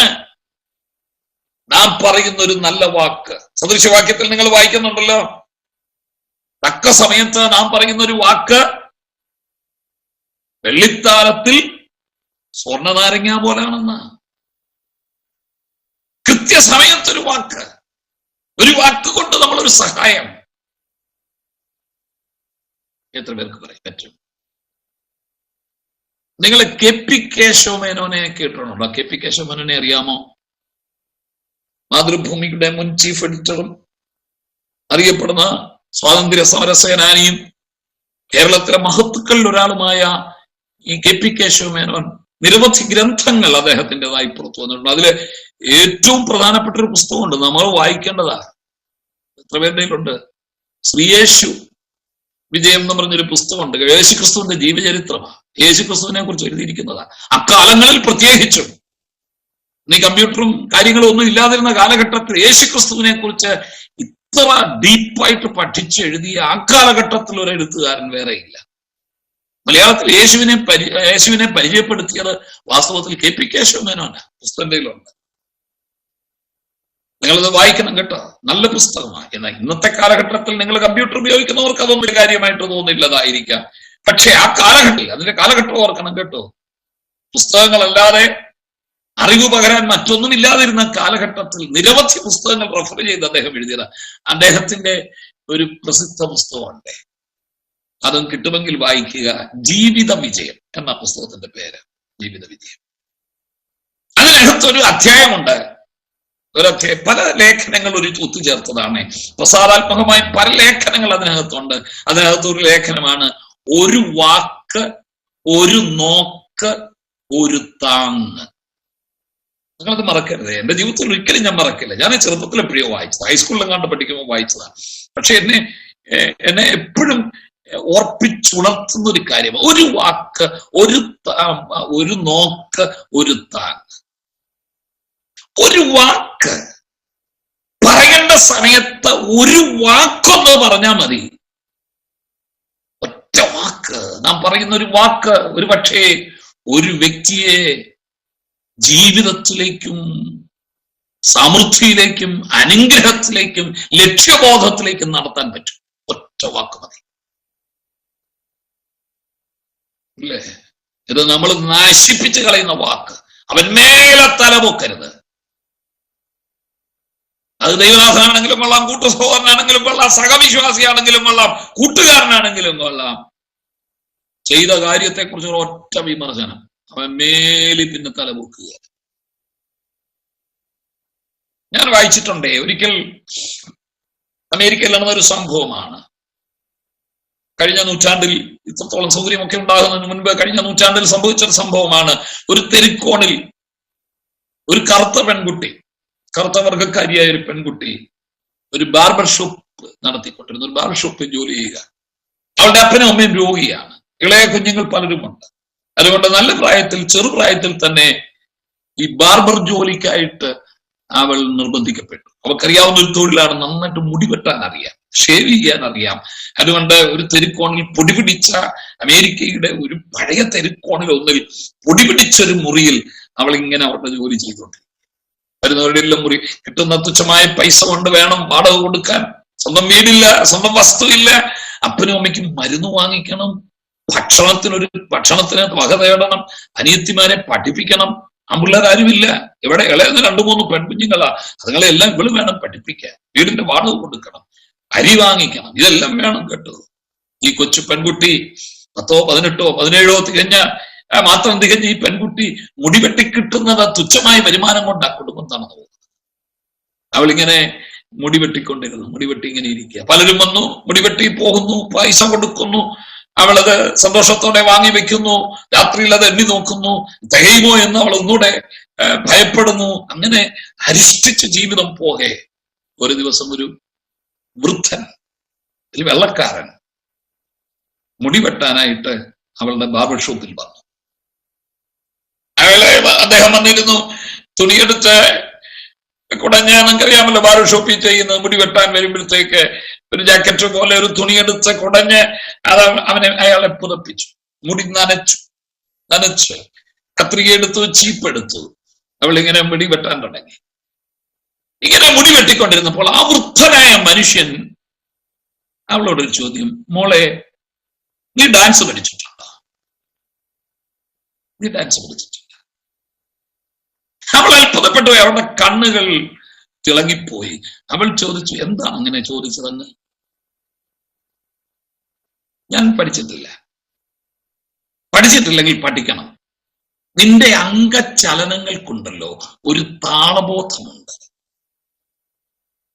നാം പറയുന്ന ഒരു നല്ല വാക്ക്. സദൃശവാക്യത്തിൽ നിങ്ങൾ വായിക്കുന്നുണ്ടല്ലോ, തക്ക സമയത്ത് നാം പറയുന്ന ഒരു വാക്ക് വെള്ളിത്താലത്തിൽ സ്വർണ്ണനാരങ്ങ പോലാണെന്ന്. കൃത്യസമയത്തൊരു വാക്ക്, ഒരു വാക്ക് കൊണ്ട് നമ്മളൊരു സഹായം എത്ര പേർക്ക് പറയാൻ പറ്റും? നിങ്ങൾ KP കേശവമേനോനെ കേട്ടിട്ടുണ്ടോ? KP കേശവമേനോനെ അറിയാമോ? മാതൃഭൂമിയുടെ മുൻ ചീഫ് എഡിറ്ററും അറിയപ്പെടുന്ന സ്വാതന്ത്ര്യ സമര സേനാനിയും കേരളത്തിലെ മഹത്തുക്കളിൽ ഒരാളുമായ ഈ KP കേശവമേനോൻ നിരവധി ഗ്രന്ഥങ്ങൾ അദ്ദേഹത്തിൻ്റെതായി പുറത്തു വന്നിട്ടുണ്ട്. അതില് ഏറ്റവും പ്രധാനപ്പെട്ട ഒരു പുസ്തകമുണ്ട്, നമ്മൾ വായിക്കേണ്ടതാ. എത്ര പേരുടെ ഉണ്ട്? ശ്രീയേശു വിജയം എന്ന് പറഞ്ഞൊരു പുസ്തകമുണ്ട്. യേശുക്രിസ്തുവിന്റെ ജീവചരിത്രമാണ്. യേശുക്രിസ്തുവിനെ കുറിച്ച് എഴുതിയിരിക്കുന്നതാണ്. അക്കാലങ്ങളിൽ പ്രത്യേകിച്ചും ഈ കമ്പ്യൂട്ടറും കാര്യങ്ങളും ഒന്നും ഇല്ലാതിരുന്ന കാലഘട്ടത്തിൽ യേശുക്രിസ്തുവിനെ കുറിച്ച് ഇത്ര ഡീപ്പായിട്ട് പഠിച്ചെഴുതിയ ആ കാലഘട്ടത്തിൽ ഒരു എഴുത്തുകാരൻ വേറെ ഇല്ല. മലയാളത്തിൽ യേശുവിനെ പരിചയപ്പെടുത്തിയത് വാസ്തവത്തിൽ KP കേശവമേനോനാണ്. പുസ്തകത്തിലുണ്ട്, നിങ്ങളത് വായിക്കണം കേട്ടോ, നല്ല പുസ്തകമാണ്. എന്നാൽ ഇന്നത്തെ കാലഘട്ടത്തിൽ നിങ്ങൾ കമ്പ്യൂട്ടർ ഉപയോഗിക്കുന്നവർക്ക് അതൊന്നും ഒരു കാര്യമായിട്ട് തോന്നില്ലതായിരിക്കാം. പക്ഷെ ആ കാലഘട്ടത്തിൽ, അതിന്റെ കാലഘട്ടം ഓർക്കണം കേട്ടോ. പുസ്തകങ്ങളല്ലാതെ അറിവ് പകരാൻ മറ്റൊന്നും ഇല്ലാതിരുന്ന കാലഘട്ടത്തിൽ നിരവധി പുസ്തകങ്ങൾ റെഫർ ചെയ്ത് അദ്ദേഹം എഴുതിയതാണ്. അദ്ദേഹത്തിന്റെ ഒരു പ്രസിദ്ധ പുസ്തകമുണ്ട്, അതും കിട്ടുമെങ്കിൽ വായിക്കുക. ജീവിത വിജയം എന്ന പുസ്തകത്തിന്റെ പേര്, ജീവിത വിജയം. അതിനകത്തൊരു അധ്യായമുണ്ട്, പല ലേഖനങ്ങൾ ഒരു ഒത്തുചേർത്തതാണ്. പ്രസാദാത്മകമായ പല ലേഖനങ്ങൾ അതിനകത്തുണ്ട്. അതിനകത്തൊരു ലേഖനമാണ് ഒരു വാക്ക്, ഒരു നോക്ക്, ഒരു താങ്ങ്. നിങ്ങളത് മറക്കരുത്. എന്റെ ജീവിതത്തിൽ ഒരിക്കലും ഞാൻ മറക്കില്ല. ഞാൻ ചെറുപ്പത്തിൽ എപ്പോഴോ വായിച്ചത്, ഹൈസ്കൂളിലും കണ്ട് പഠിക്കുമ്പോൾ വായിച്ചതാണ്. പക്ഷെ എന്നെ എപ്പോഴും ഓർപ്പിച്ചുണർത്തുന്ന ഒരു കാര്യമാണ് ഒരു വാക്ക്, ഒരു നോക്ക്, ഒരു താങ്ങ്. ഒരു വാക്ക് പറയേണ്ട സമയത്ത് ഒരു വാക്കൊന്ന് പറഞ്ഞാൽ മതി. ഒറ്റ വാക്ക്, നാം പറയുന്ന ഒരു വാക്ക് ഒരു പക്ഷേ ഒരു വ്യക്തിയെ ജീവിതത്തിലേക്കും സമൃദ്ധിയിലേക്കും അനുഗ്രഹത്തിലേക്കും ലക്ഷ്യബോധത്തിലേക്കും നടത്താൻ പറ്റും. ഒറ്റ വാക്ക് മതി, ഇല്ലേ? ഇത് നമ്മൾ നശിപ്പിച്ച് കളയുന്ന വാക്ക്. അവൻ മേലെ തലപൊക്കരുത്. അത് ദൈവദാസനാണെങ്കിലും കൊള്ളാം, കൂട്ടുസഹോദരനാണെങ്കിലും കൊള്ളാം, സഹവിശ്വാസിയാണെങ്കിലും കൊള്ളാം, കൂട്ടുകാരനാണെങ്കിലും കൊള്ളാം. ചെയ്ത കാര്യത്തെക്കുറിച്ചുള്ള ഒറ്റ വിമർശനം, അവൻ മേലി പിന്നെ തലപൊക്കുക. ഞാൻ വായിച്ചിട്ടുണ്ടേ, ഒരിക്കൽ അമേരിക്കയിൽ നടന്ന ഒരു സംഭവമാണ്. കഴിഞ്ഞ നൂറ്റാണ്ടിൽ, ഇത്രത്തോളം സൗകര്യമൊക്കെ ഉണ്ടാകുന്നതിന് മുൻപ് കഴിഞ്ഞ നൂറ്റാണ്ടിൽ സംഭവിച്ച സംഭവമാണ്. ഒരു തെരുക്കോണിൽ ഒരു കറുത്ത പെൺകുട്ടി, കറുത്ത വർഗക്കാരിയായ ഒരു പെൺകുട്ടി ഒരു ബാർബർ ഷോപ്പ് നടത്തിക്കൊണ്ടിരുന്നു. ഒരു ബാർബർ ഷോപ്പിൽ ജോലി ചെയ്യുക. അവളുടെ അപ്പനും അമ്മയും രോഗിയാണ്, ഇളയ കുഞ്ഞുങ്ങൾ പലരുമുണ്ട്. അതുകൊണ്ട് നല്ല പ്രായത്തിൽ, ചെറുപ്രായത്തിൽ തന്നെ ഈ ബാർബർ ജോലിക്കായിട്ട് അവൾ നിർബന്ധിക്കപ്പെട്ടു. അവൾക്കറിയാവുന്ന ഒരു തൊഴിലാണ്, നന്നായിട്ട് മുടി വെട്ടാൻ അറിയാം, ഷേവ് ചെയ്യാൻ അറിയാം. അതുകൊണ്ട് ഒരു തെരുക്കോണിൽ പൊടിപിടിച്ച അമേരിക്കയുടെ ഒരു പഴയ തെരുക്കോണിൽ ഒന്നിൽ പൊടിപിടിച്ചൊരു മുറിയിൽ അവൾ ഇങ്ങനെ അവരുടെ ജോലി ചെയ്തുകൊണ്ട് വരുന്നവരുടെ മുറി കിട്ടുന്ന തുച്ഛമായ പൈസ കൊണ്ട് വേണം വാടക കൊടുക്കാൻ. സ്വന്തം വീടില്ല, സ്വന്തം വസ്തുവില്ല, അപ്പനും അമ്മയ്ക്കും മരുന്ന് വാങ്ങിക്കണം, ഭക്ഷണത്തിന് വക തേടണം, അനിയത്തിമാരെ പഠിപ്പിക്കണം. ആമ്പിള്ളേരാരുമില്ല, ഇവിടെ ഇളയുന്ന 2-3 പെൺകുഞ്ഞുങ്ങളാ, അതുങ്ങളെല്ലാം ഇവള് വേണം പഠിപ്പിക്കാൻ, വീടിന്റെ വാടക കൊടുക്കണം, അരി വാങ്ങിക്കണം, ഇതെല്ലാം വേണം കേട്ടോ. ഈ കൊച്ചു പെൺകുട്ടി 10, 18, 17 മാത്രം തികഞ്ഞ ഈ പെൺകുട്ടി മുടി വെട്ടിക്കിട്ടുന്നത് തുച്ഛമായ വരുമാനം കൊണ്ട് ആ കുടുംബം നടന്നു പോകുന്നത്. അവളിങ്ങനെ മുടി വെട്ടിക്കൊണ്ടിരുന്നു, മുടി വെട്ടി ഇങ്ങനെ ഇരിക്കുക. പലരും വന്നു, മുടി വെട്ടി പോകുന്നു, പൈസ കൊടുക്കുന്നു, അവളത് സന്തോഷത്തോടെ വാങ്ങി വെക്കുന്നു, രാത്രിയിൽ അത് എണ്ണി നോക്കുന്നു, തികയുമോ എന്ന് അവൾ ഒന്നുകൂടെ ഭയപ്പെടുന്നു. അങ്ങനെ അരിഷ്ടിച്ച ജീവിതം പോകെ ഒരു ദിവസം ഒരു വൃദ്ധൻ, ഒരു വെള്ളക്കാരൻ മുടി വെട്ടാനായിട്ട് അവളുടെ ബാർബർ ഷോപ്പിൽ വന്നു. അദ്ദേഹം വന്നിരുന്നു, തുണിയെടുത്ത് കുടഞ്ഞ്, നിങ്ങൾക്കറിയാമല്ലോ ബാർബർ ഷോപ്പിൽ ചെയ്യുന്നത്, മുടി വെട്ടാൻ വരുമ്പോഴത്തേക്ക് ഒരു ജാക്കറ്റ് പോലെ ഒരു തുണിയെടുത്ത് കുടഞ്ഞ് അയാളെ പുതപ്പിച്ചു. മുടി നനച്ചു, കത്രിക എടുത്തു, ചീപ്പെടുത്തു. അവളിങ്ങനെ മുടി വെട്ടാൻ തുടങ്ങി. ഇങ്ങനെ മുടി വെട്ടിക്കൊണ്ടിരുന്നപ്പോൾ ആ വൃദ്ധനായ മനുഷ്യൻ അവളോടൊരു ചോദ്യം, മോളെ നീ ഡാൻസ് പഠിച്ചിട്ടുണ്ടോ? നീ ഡാൻസ് പഠിച്ചിട്ടില്ല. അവൾ അത്ഭുതപ്പെട്ടു, അവളുടെ കണ്ണുകൾ തിളങ്ങിപ്പോയി. അവൾ ചോദിച്ചു, എന്താണ് അങ്ങനെ ചോദിച്ചതെന്ന്? ഞാൻ പഠിച്ചിട്ടില്ലെങ്കിൽ പഠിക്കണം. നിന്റെ അംഗചലനങ്ങൾക്കുണ്ടല്ലോ ഒരു താളബോധമുണ്ട്.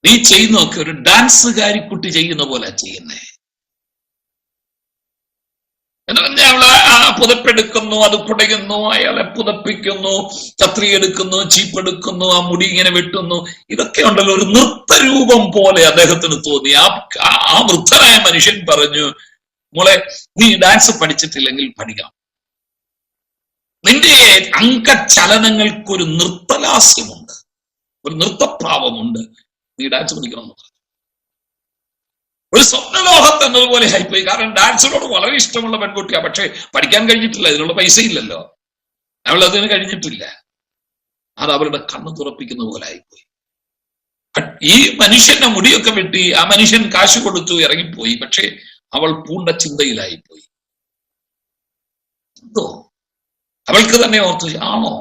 നീ ചെയ്യുന്നതൊക്കെ ഒരു ഡാൻസുകാരിക്കുട്ടി ചെയ്യുന്ന പോലെ ചെയ്യുന്നേ. അവള് പുതപ്പെടുക്കുന്നു, അത് കുടയുന്നു, അയാളെ പുതപ്പിക്കുന്നു, കത്രി എടുക്കുന്നു, ചീപ്പെടുക്കുന്നു, ആ മുടി ഇങ്ങനെ വെട്ടുന്നു. ഇതൊക്കെ ഉണ്ടല്ലോ ഒരു നൃത്തരൂപം പോലെ അദ്ദേഹത്തിന് തോന്നി. ആ വൃദ്ധനായ മനുഷ്യൻ പറഞ്ഞു, മോളെ നീ ഡാൻസ് പഠിച്ചിട്ടില്ലെങ്കിൽ പഠിക്കണം. നിന്റെ അംഗചലനങ്ങൾക്കൊരു നൃത്തലാസ്യമുണ്ട്, ഒരു നൃത്തഭാവമുണ്ട്, നീ ഡാൻസ് പഠിക്കണം എന്ന് പറഞ്ഞു. ഒരു സ്വപ്നലോകത്ത് എന്നതുപോലെ ആയിപ്പോയി. കാരണം ഡാൻസിനോട് വളരെ ഇഷ്ടമുള്ള പെൺകുട്ടിയാ, പക്ഷെ പഠിക്കാൻ കഴിഞ്ഞിട്ടില്ല, ഇതിനുള്ള പൈസ ഇല്ലല്ലോ, അവൾ അതിന് കഴിഞ്ഞിട്ടില്ല. അത് അവളുടെ കണ്ണ് തുറപ്പിക്കുന്ന പോലെ ആയിപ്പോയി. ഈ മനുഷ്യന്റെ മുടിയൊക്കെ വെട്ടി ആ മനുഷ്യൻ കാശ് കൊടുത്തു ഇറങ്ങിപ്പോയി. പക്ഷെ അവൾ പൂണ്ട ചിന്തയിലായിപ്പോയി. എന്തോ അവൾക്ക് തന്നെ ഓർത്തു, ആണോ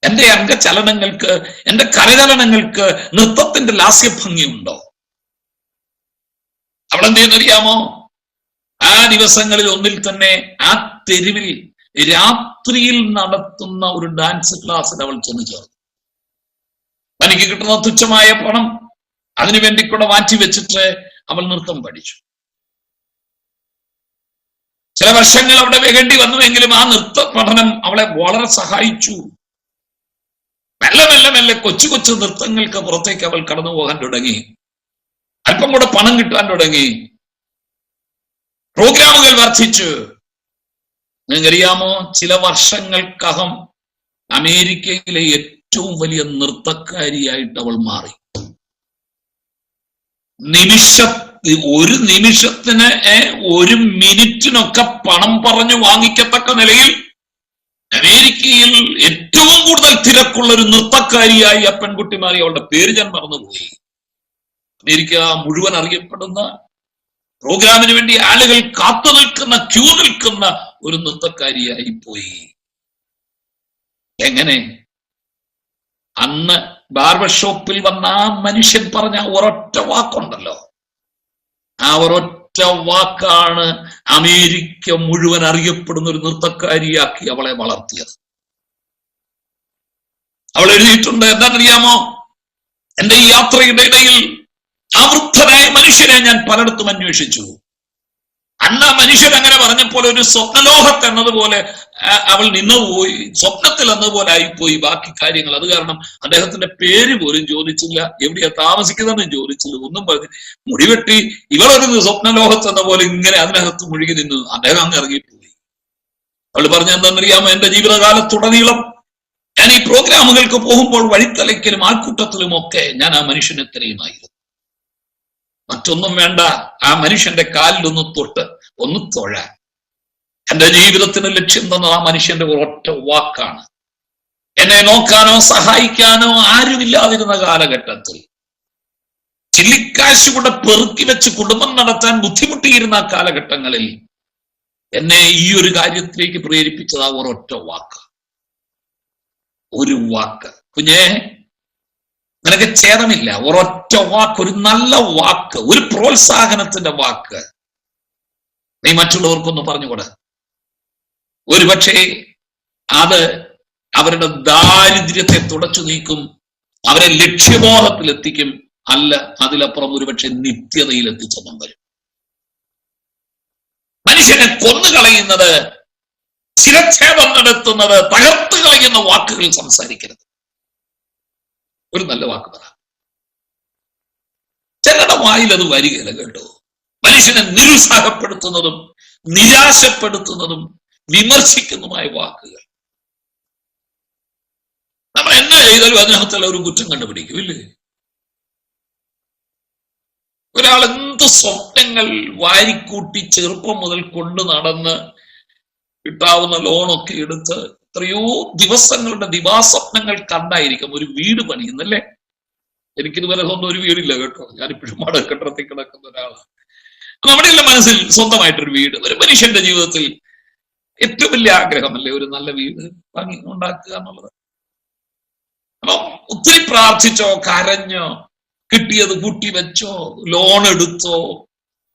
എന്റെ അംഗചലനങ്ങൾക്ക്, എന്റെ കരചലനങ്ങൾക്ക് നൃത്തത്തിന്റെ ലാസ്യഭംഗിയുണ്ടോ? അവളെന്ത് ചെയ്യുന്നറിയാമോ? ആ ദിവസങ്ങളിൽ ഒന്നിൽ തന്നെ ആ തെരുവിൽ രാത്രിയിൽ നടത്തുന്ന ഒരു ഡാൻസ് ക്ലാസ്സിൽ അവൾ ചെന്ന് ചേർന്നു. തനിക്ക് കിട്ടുന്ന തുച്ഛമായ പണം അതിനുവേണ്ടി കൂടെ മാറ്റി വെച്ചിട്ട് അവൾ നൃത്തം പഠിച്ചു. ചില വർഷങ്ങൾ അവിടെ വേണ്ടി വന്നുവെങ്കിലും ആ നൃത്ത പഠനം അവളെ വളരെ സഹായിച്ചു. മെല്ലെ മെല്ലെ മെല്ലെ കൊച്ചു കൊച്ചു നൃത്തങ്ങൾക്ക് പുറത്തേക്ക് അവൾ കടന്നു പോകാൻ തുടങ്ങി. അല്പം കൂടെ പണം കിട്ടാൻ തുടങ്ങി. പ്രോഗ്രാമുകൾ വർദ്ധിച്ചു. നിങ്ങൾക്കറിയാമോ, ചില വർഷങ്ങൾക്കകം അമേരിക്കയിലെ ഏറ്റവും വലിയ നൃത്തക്കാരിയായിട്ട് അവൾ മാറി. ഒരു നിമിഷത്തിന് 1 മിനിറ്റിനൊക്കെ പണം പറഞ്ഞു വാങ്ങിക്കത്തക്ക നിലയിൽ അമേരിക്കയിൽ ഏറ്റവും കൂടുതൽ തിരക്കുള്ള ഒരു നൃത്തക്കാരിയായി ആ പെൺകുട്ടി മാറി. അവളുടെ പേര് ഞാൻ മറന്നുപോയി. അമേരിക്ക മുഴുവൻ അറിയപ്പെടുന്ന, പ്രോഗ്രാമിന് വേണ്ടി ആളുകൾ കാത്തു നിൽക്കുന്ന, ക്യൂ നിൽക്കുന്ന ഒരു നൃത്തക്കാരിയായി പോയി. എങ്ങനെ? അന്ന് ബാർബർ ഷോപ്പിൽ വന്ന ആ മനുഷ്യൻ പറഞ്ഞ ഒരൊറ്റ വാക്കുണ്ടല്ലോ, ആ ഒരൊറ്റ വാക്കാണ് അമേരിക്ക മുഴുവൻ അറിയപ്പെടുന്ന ഒരു നൃത്തക്കാരിയാക്കി അവളെ വളർത്തിയത്. അവൾ എഴുതിയിട്ടുണ്ട്, എന്താണെന്നറിയാമോ? എന്റെ ഈ യാത്രയുടെ ഇടയിൽ ആ വൃദ്ധനായ മനുഷ്യനെ ഞാൻ പലയിടത്തും അന്വേഷിച്ചു. അന്ന് ആ മനുഷ്യൻ അങ്ങനെ പറഞ്ഞപ്പോൾ ഒരു സ്വപ്നലോകത്ത് എന്നതുപോലെ അവൾ നിന്നുപോയി, സ്വപ്നത്തിൽ എന്നതുപോലെ ആയിപ്പോയി ബാക്കി കാര്യങ്ങൾ. അത് കാരണം അദ്ദേഹത്തിന്റെ പേര് പോലും ചോദിച്ചില്ല, എവിടെയാ താമസിക്കുന്നതെന്ന് ചോദിച്ചില്ല, ഒന്നും പറഞ്ഞു. മുടിവെട്ടി ഇവളൊരു സ്വപ്നലോകത്ത് എന്ന പോലെ ഇങ്ങനെ അതിനകത്ത് മുഴുകി നിന്നു. അദ്ദേഹം അങ്ങ് ഇറങ്ങിപ്പോയി. അവൾ പറഞ്ഞ എന്താണെന്നറിയാമോ? എന്റെ ജീവിതകാലത്തുടനീളം ഞാൻ ഈ പ്രോഗ്രാമുകൾക്ക് പോകുമ്പോൾ വഴിത്തലയ്ക്കലും ആൾക്കൂട്ടത്തിലും ഒക്കെ ഞാൻ ആ മനുഷ്യനെ തിരയുമായിരുന്നു. മറ്റൊന്നും വേണ്ട, ആ മനുഷ്യന്റെ കാലിലൊന്ന് തൊട്ട് ഒന്ന് തൊഴാൻ. എന്റെ ജീവിതത്തിന് ലക്ഷ്യം തന്നത് ആ മനുഷ്യന്റെ ഒരൊറ്റ വാക്കാണ്. എന്നെ നോക്കാനോ സഹായിക്കാനോ ആരുമില്ലാതിരുന്ന കാലഘട്ടത്തിൽ, ചില്ലിക്കാശ് കൂടെ പെറുക്കി വെച്ച് കുടുംബം നടത്താൻ ബുദ്ധിമുട്ടിയിരുന്ന കാലഘട്ടങ്ങളിൽ എന്നെ ഈ ഒരു കാര്യത്തിലേക്ക് പ്രേരിപ്പിച്ചത് ആ ഒരൊറ്റ വാക്ക്. ഒരു വാക്ക്, കുഞ്ഞേ നിനക്ക് ഛേദമില്ല, ഒരൊറ്റ വാക്ക്, ഒരു നല്ല വാക്ക്, ഒരു പ്രോത്സാഹനത്തിന്റെ വാക്ക് നീ മറ്റുള്ളവർക്കൊന്ന് പറഞ്ഞുകൂടെ. ഒരുപക്ഷെ അത് അവരുടെ ദാരിദ്ര്യത്തെ തുടച്ചു നീക്കും, അവരെ ലക്ഷ്യബോധത്തിലെത്തിക്കും, അല്ല അതിലപ്പുറം ഒരുപക്ഷെ നിത്യതയിൽ എത്തിച്ചെന്നും വരും. മനുഷ്യനെ കൊന്നുകളയുന്നത്, ശിരച്ഛേദം നടത്തുന്നത്, തകർത്ത് കളയുന്ന വാക്കുകൾ സംസാരിക്കരുത്. ഒരു നല്ല വാക്ക് പറ. ചിലരുടെ വായിൽ അത് വരികയില്ല കേട്ടോ. മനുഷ്യനെ നിരുത്സാഹപ്പെടുത്തുന്നതും നിരാശപ്പെടുത്തുന്നതും വിമർശിക്കുന്നതുമായ വാക്കുകൾ. നമ്മൾ എന്നെ ചെയ്താലും അതിനകത്തുള്ള ഒരു കുറ്റം കണ്ടുപിടിക്കും, ഇല്ലേ? ഒരാൾ എന്ത് സ്വപ്നങ്ങൾ വാരിക്കൂട്ടി ചെറുപ്പം മുതൽ കൊണ്ടു നടന്ന് കിട്ടാവുന്ന ലോണൊക്കെ എടുത്ത് എത്രയോ ദിവസങ്ങളുടെ ദിവാസ്വപ്നങ്ങൾ കണ്ടായിരിക്കും ഒരു വീട് പണിയുന്നല്ലേ. എനിക്കിതുവരെ സ്വന്തം ഒരു വീടില്ല കേട്ടോ. ഞാനിപ്പോഴും കെട്ടിടത്തിൽ കിടക്കുന്ന ഒരാളാണ്. നമ്മുടെയെല്ലാം മനസ്സിൽ സ്വന്തമായിട്ടൊരു വീട്, ഒരു മനുഷ്യന്റെ ജീവിതത്തിൽ ഏറ്റവും വലിയ ആഗ്രഹമല്ലേ ഒരു നല്ല വീട് വാങ്ങി ഉണ്ടാക്കുക എന്നുള്ളത്. അപ്പം ഒത്തിരി പ്രാർത്ഥിച്ചോ, കരഞ്ഞോ, കിട്ടിയത് കൂട്ടി വെച്ചോ, ലോൺ എടുത്തോ,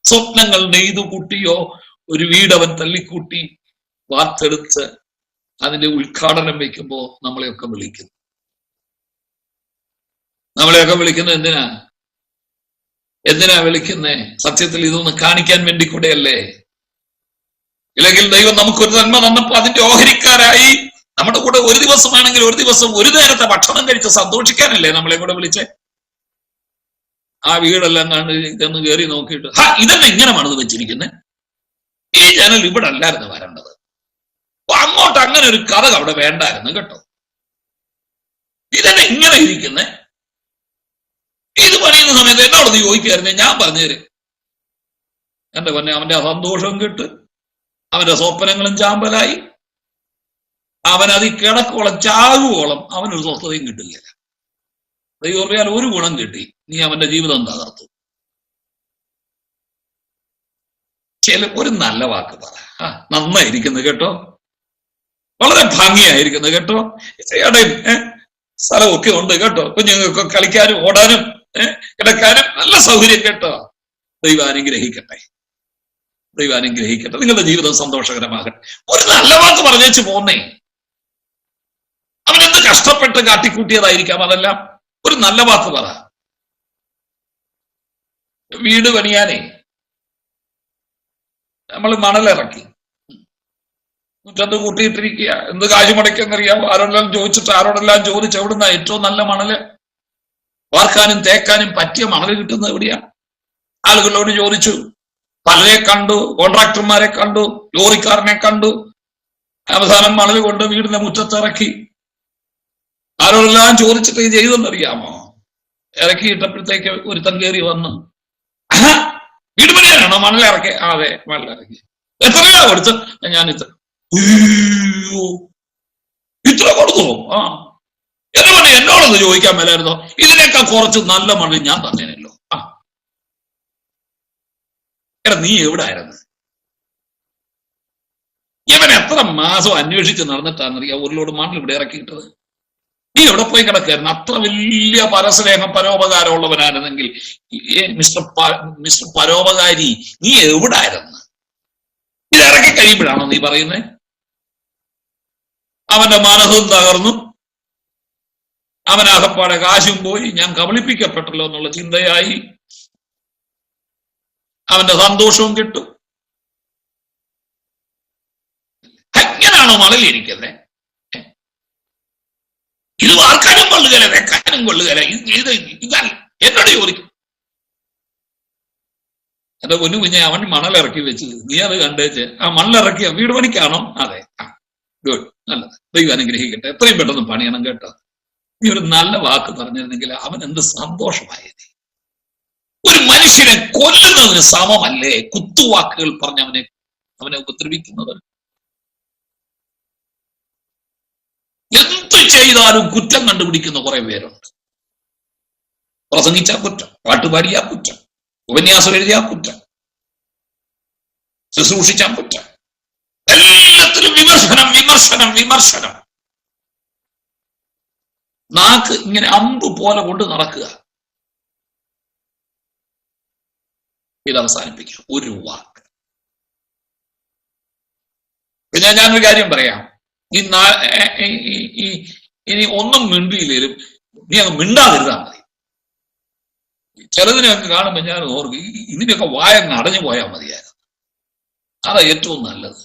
സ്വപ്നങ്ങൾ നെയ്തു കൂട്ടിയോ ഒരു വീട് അവൻ തള്ളിക്കൂട്ടി വാർത്തെടുത്ത് അതിന്റെ ഉദ്ഘാടനം വയ്ക്കുമ്പോ നമ്മളെയൊക്കെ വിളിക്കുന്നു. നമ്മളെയൊക്കെ വിളിക്കുന്നത് എന്തിനാ വിളിക്കുന്നേ? സത്യത്തിൽ ഇതൊന്ന് കാണിക്കാൻ വേണ്ടി കൂടെയല്ലേ? ഇല്ലെങ്കിൽ ദൈവം നമുക്കൊരു നന്മ തന്നപ്പോ അതിന്റെ ഓഹരിക്കാരായി നമ്മുടെ കൂടെ ഒരു ദിവസമാണെങ്കിൽ ഒരു ദിവസം ഒരു നേരത്തെ ഭക്ഷണം കഴിച്ച് സന്തോഷിക്കാനല്ലേ നമ്മളെ കൂടെ വിളിച്ചേ? ആ വീടെല്ലാം കണ്ട് ഇതൊന്ന് കയറി നോക്കിയിട്ട്, ഇതെന്നെ ഇങ്ങനെ മണത് വെച്ചിരിക്കുന്നത്, ഈ ജനൽ ഇവിടെ അല്ലായിരുന്നു വരേണ്ടത്, അങ്ങോട്ട് അങ്ങനെ ഒരു കഥ അവിടെ വേണ്ടായിരുന്നു കേട്ടോ, ഇതെന്നെ ഇങ്ങനെ ഇരിക്കുന്നേ, ഇത് പണിയുന്ന സമയത്ത് എന്നോടൊന്ന് ചോദിക്കായിരുന്നേ ഞാൻ പറഞ്ഞുതരും. എന്റെ പൊന്നെ, അവന്റെ സന്തോഷം കിട്ട്, അവന്റെ സ്വപ്നങ്ങളും ചാമ്പലായി, അവൻ അതിൽ കിടക്കോളം ചാകുവോളം അവനൊരു സ്വസ്ഥതയും കിട്ടില്ല. ദൈവം അറിയാൻ ഒരു ഗുണം കിട്ടി, നീ അവന്റെ ജീവിതം തകർത്തു. ഒരു നല്ല വാക്ക് പറ, നന്നായിരിക്കുന്നു കേട്ടോ, വളരെ ഭംഗിയായിരിക്കുന്നു കേട്ടോ, ഇടയും സ്ഥലമൊക്കെ ഉണ്ട് കേട്ടോ, കുഞ്ഞുങ്ങൾക്ക് കളിക്കാനും ഓടാനും കിടക്കാനും നല്ല സൗകര്യം കേട്ടോ. ദൈവം അനുഗ്രഹിക്കട്ടെ, ദൈവം അനുഗ്രഹിക്കട്ടെ, നിങ്ങളുടെ ജീവിതം സന്തോഷകരമാകട്ടെ. ഒരു നല്ല വാക്ക് പറഞ്ഞേച്ചു പോന്നേ. അവനെന്ത് കഷ്ടപ്പെട്ട് കാട്ടിക്കൂട്ടിയതായിരിക്കാം അതെല്ലാം. ഒരു നല്ല വാക്ക് പറ. വീട് പണിയാനേ നമ്മൾ മണലിറക്കി മുറ്റത്ത് കൂട്ടിയിട്ടിരിക്കുക. എന്ത് കാശ് മുടക്കെന്നറിയാം? ആരോടെല്ലാം ചോദിച്ച് എവിടുന്ന ഏറ്റവും നല്ല മണല്, വാർക്കാനും തേക്കാനും പറ്റിയ മണല് കിട്ടുന്നത് എവിടെയാ? ആളുകളോട് ചോദിച്ചു, പലരെ കണ്ടു, കോൺട്രാക്ടർമാരെ കണ്ടു, ലോറിക്കാരനെ കണ്ടു. അവസാനം മണൽ കൊണ്ട് വീടിന്റെ മുറ്റത്തിറക്കി. ആരോടെല്ലാം ചോദിച്ചിട്ട് ഇത് ചെയ്തെന്നറിയാമോ? ഇറക്കിയിട്ടപ്പോഴത്തേക്ക് ഒരുത്തൻ കയറി വന്നു, വീട് പണിയാണോ മണലിറക്കി? അതെ, മണലിറക്കി. എത്രയാ കൊടുത്ത്? ഞാൻ ഇത്ര. അയ്യോ, ഇത്ര കൊടുത്തോ? എന്നെ പണി എന്നോടൊന്ന് ചോദിക്കാൻ മേലായിരുന്നോ? ഇതിനേക്കാൾ കുറച്ച് നല്ല മണൽ ഞാൻ തന്നേനല്ലോ. എടാ, നീ എവിടായിരുന്നു? ഇവൻ എത്ര മാസം അന്വേഷിച്ച് നടന്നിട്ടാണെന്നറിയാം ഒരു ലോഡ് മണൽ ഇവിടെ ഇറക്കിയിട്ടത്. നീ എവിടെ പോയി കിടക്കായിരുന്നു? അത്ര വലിയ പരസ്നേഹം പരോപകാരമുള്ളവനായിരുന്നെങ്കിൽ മിസ്റ്റർ പരോപകാരി, നീ എവിടായിരുന്നു? ഇതിറക്കി കഴിയുമ്പോഴാണോ നീ പറയുന്നേ? അവന്റെ മനസ്സും തകർന്നു, അവനാകപ്പാടെ കാശും പോയി, ഞാൻ കബളിപ്പിക്കപ്പെട്ടല്ലോ എന്നുള്ള ചിന്തയായി, അവന്റെ സന്തോഷവും കിട്ടും. എങ്ങനെയാണോ മണലിരിക്കുന്നത്? ഇത് വാർക്കാനും കൊള്ളുകയില്ല, വെക്കാനും കൊള്ളുകയില്ല. ഇതല്ല എന്നോട് ചോദിക്കും. എന്റെ പൊന്നു കുഞ്ഞെ, അവൻ മണലിറക്കി വെച്ച് നീ അത് കണ്ടേച്ച്. മണലിറക്കിയ വീട് പണിക്കാണോ? അതെ. ഗുഡ്, നല്ലത്. ദൈവം അനുഗ്രഹിക്കട്ടെ. എത്രയും പെട്ടെന്ന് പണിയണം കേട്ടോ. നീ ഒരു നല്ല വാക്ക് പറഞ്ഞിരുന്നെങ്കിൽ അവൻ എന്ത് സന്തോഷമായത്. ഒരു മനുഷ്യനെ കൊല്ലുന്നതിന് സമമല്ലേ കുത്തുവാക്കുകൾ പറഞ്ഞ് അവനെ ഉപദ്രവിക്കുന്നത്? എന്ത് ചെയ്താലും കുറ്റം കണ്ടുപിടിക്കുന്ന കുറെ പേരുണ്ട്. പ്രസംഗിച്ചാ കുറ്റം, പാട്ടുപാടിയാ കുറ്റം, ഉപന്യാസം എഴുതിയാ കുറ്റം, ശുശ്രൂഷിച്ചാ കുറ്റം, എല്ലാത്തിലും വിമർശനം വിമർശനം വിമർശനം. നാക്ക് ഇങ്ങനെ അമ്പ് പോലെ കൊണ്ട് നടക്കുക. ഇത് അവസാനിപ്പിക്കുക. ഒരു വാക്ക്. പിന്നെ ഞാനൊരു കാര്യം പറയാം. ഇനി ഒന്നും മിണ്ടിയില്ലേലും നീ അങ്ങ് മിണ്ടാതിരുന്നാ മതി. ചിലതിനെയൊക്കെ കാണുമ്പോൾ ഞാൻ ഓർക്കും, ഇതിനൊക്കെ വായങ്ങ് അടഞ്ഞു പോയാൽ മതിയായിരുന്നു. അതാ ഏറ്റവും നല്ലത്.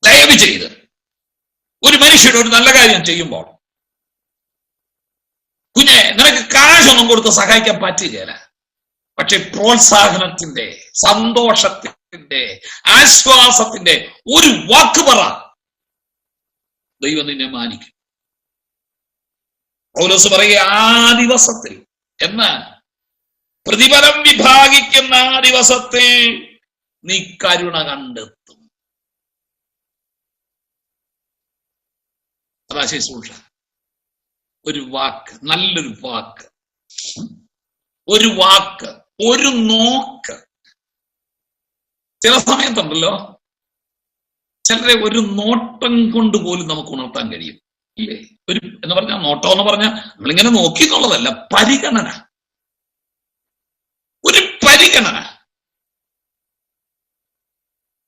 ദയവ് ചെയ്ത് ഒരു മനുഷ്യൻ ഒരു നല്ല കാര്യം ചെയ്യുമ്പോൾ കുഞ്ഞെ നിനക്ക് കാശൊന്നും കൊടുത്ത് സഹായിക്കാൻ പറ്റുകയില്ല. പക്ഷെ പ്രോത്സാഹനത്തിന്റെ, സന്തോഷത്തിന്റെ, ആശ്വാസത്തിന്റെ ഒരു വാക്ക് പറ, ദൈവം നിന്നെ മാനിക്കും. പൗലോസ് പറയുക, ആ ദിവസത്തിൽ, എന്നാൽ പ്രതിഫലം വിഭാഗിക്കുന്ന ആ ദിവസത്തിൽ നീ കരുണ കണ്ടെത്തും. അതാ ശുശ്രൂഷ. ഒരു വാക്ക്, നല്ലൊരു വാക്ക്, ഒരു വാക്ക്, ഒരു നോക്ക്. ചില സമയത്തുണ്ടല്ലോ ചിലരെ ഒരു നോട്ടം കൊണ്ട് പോലും നമുക്ക് ഉണർത്താൻ കഴിയും, ഇല്ലേ? ഒരു എന്ന് പറഞ്ഞാൽ നോട്ടം എന്ന് പറഞ്ഞാൽ നമ്മളിങ്ങനെ നോക്കി എന്നുള്ളതല്ല, പരിഗണന, ഒരു പരിഗണന.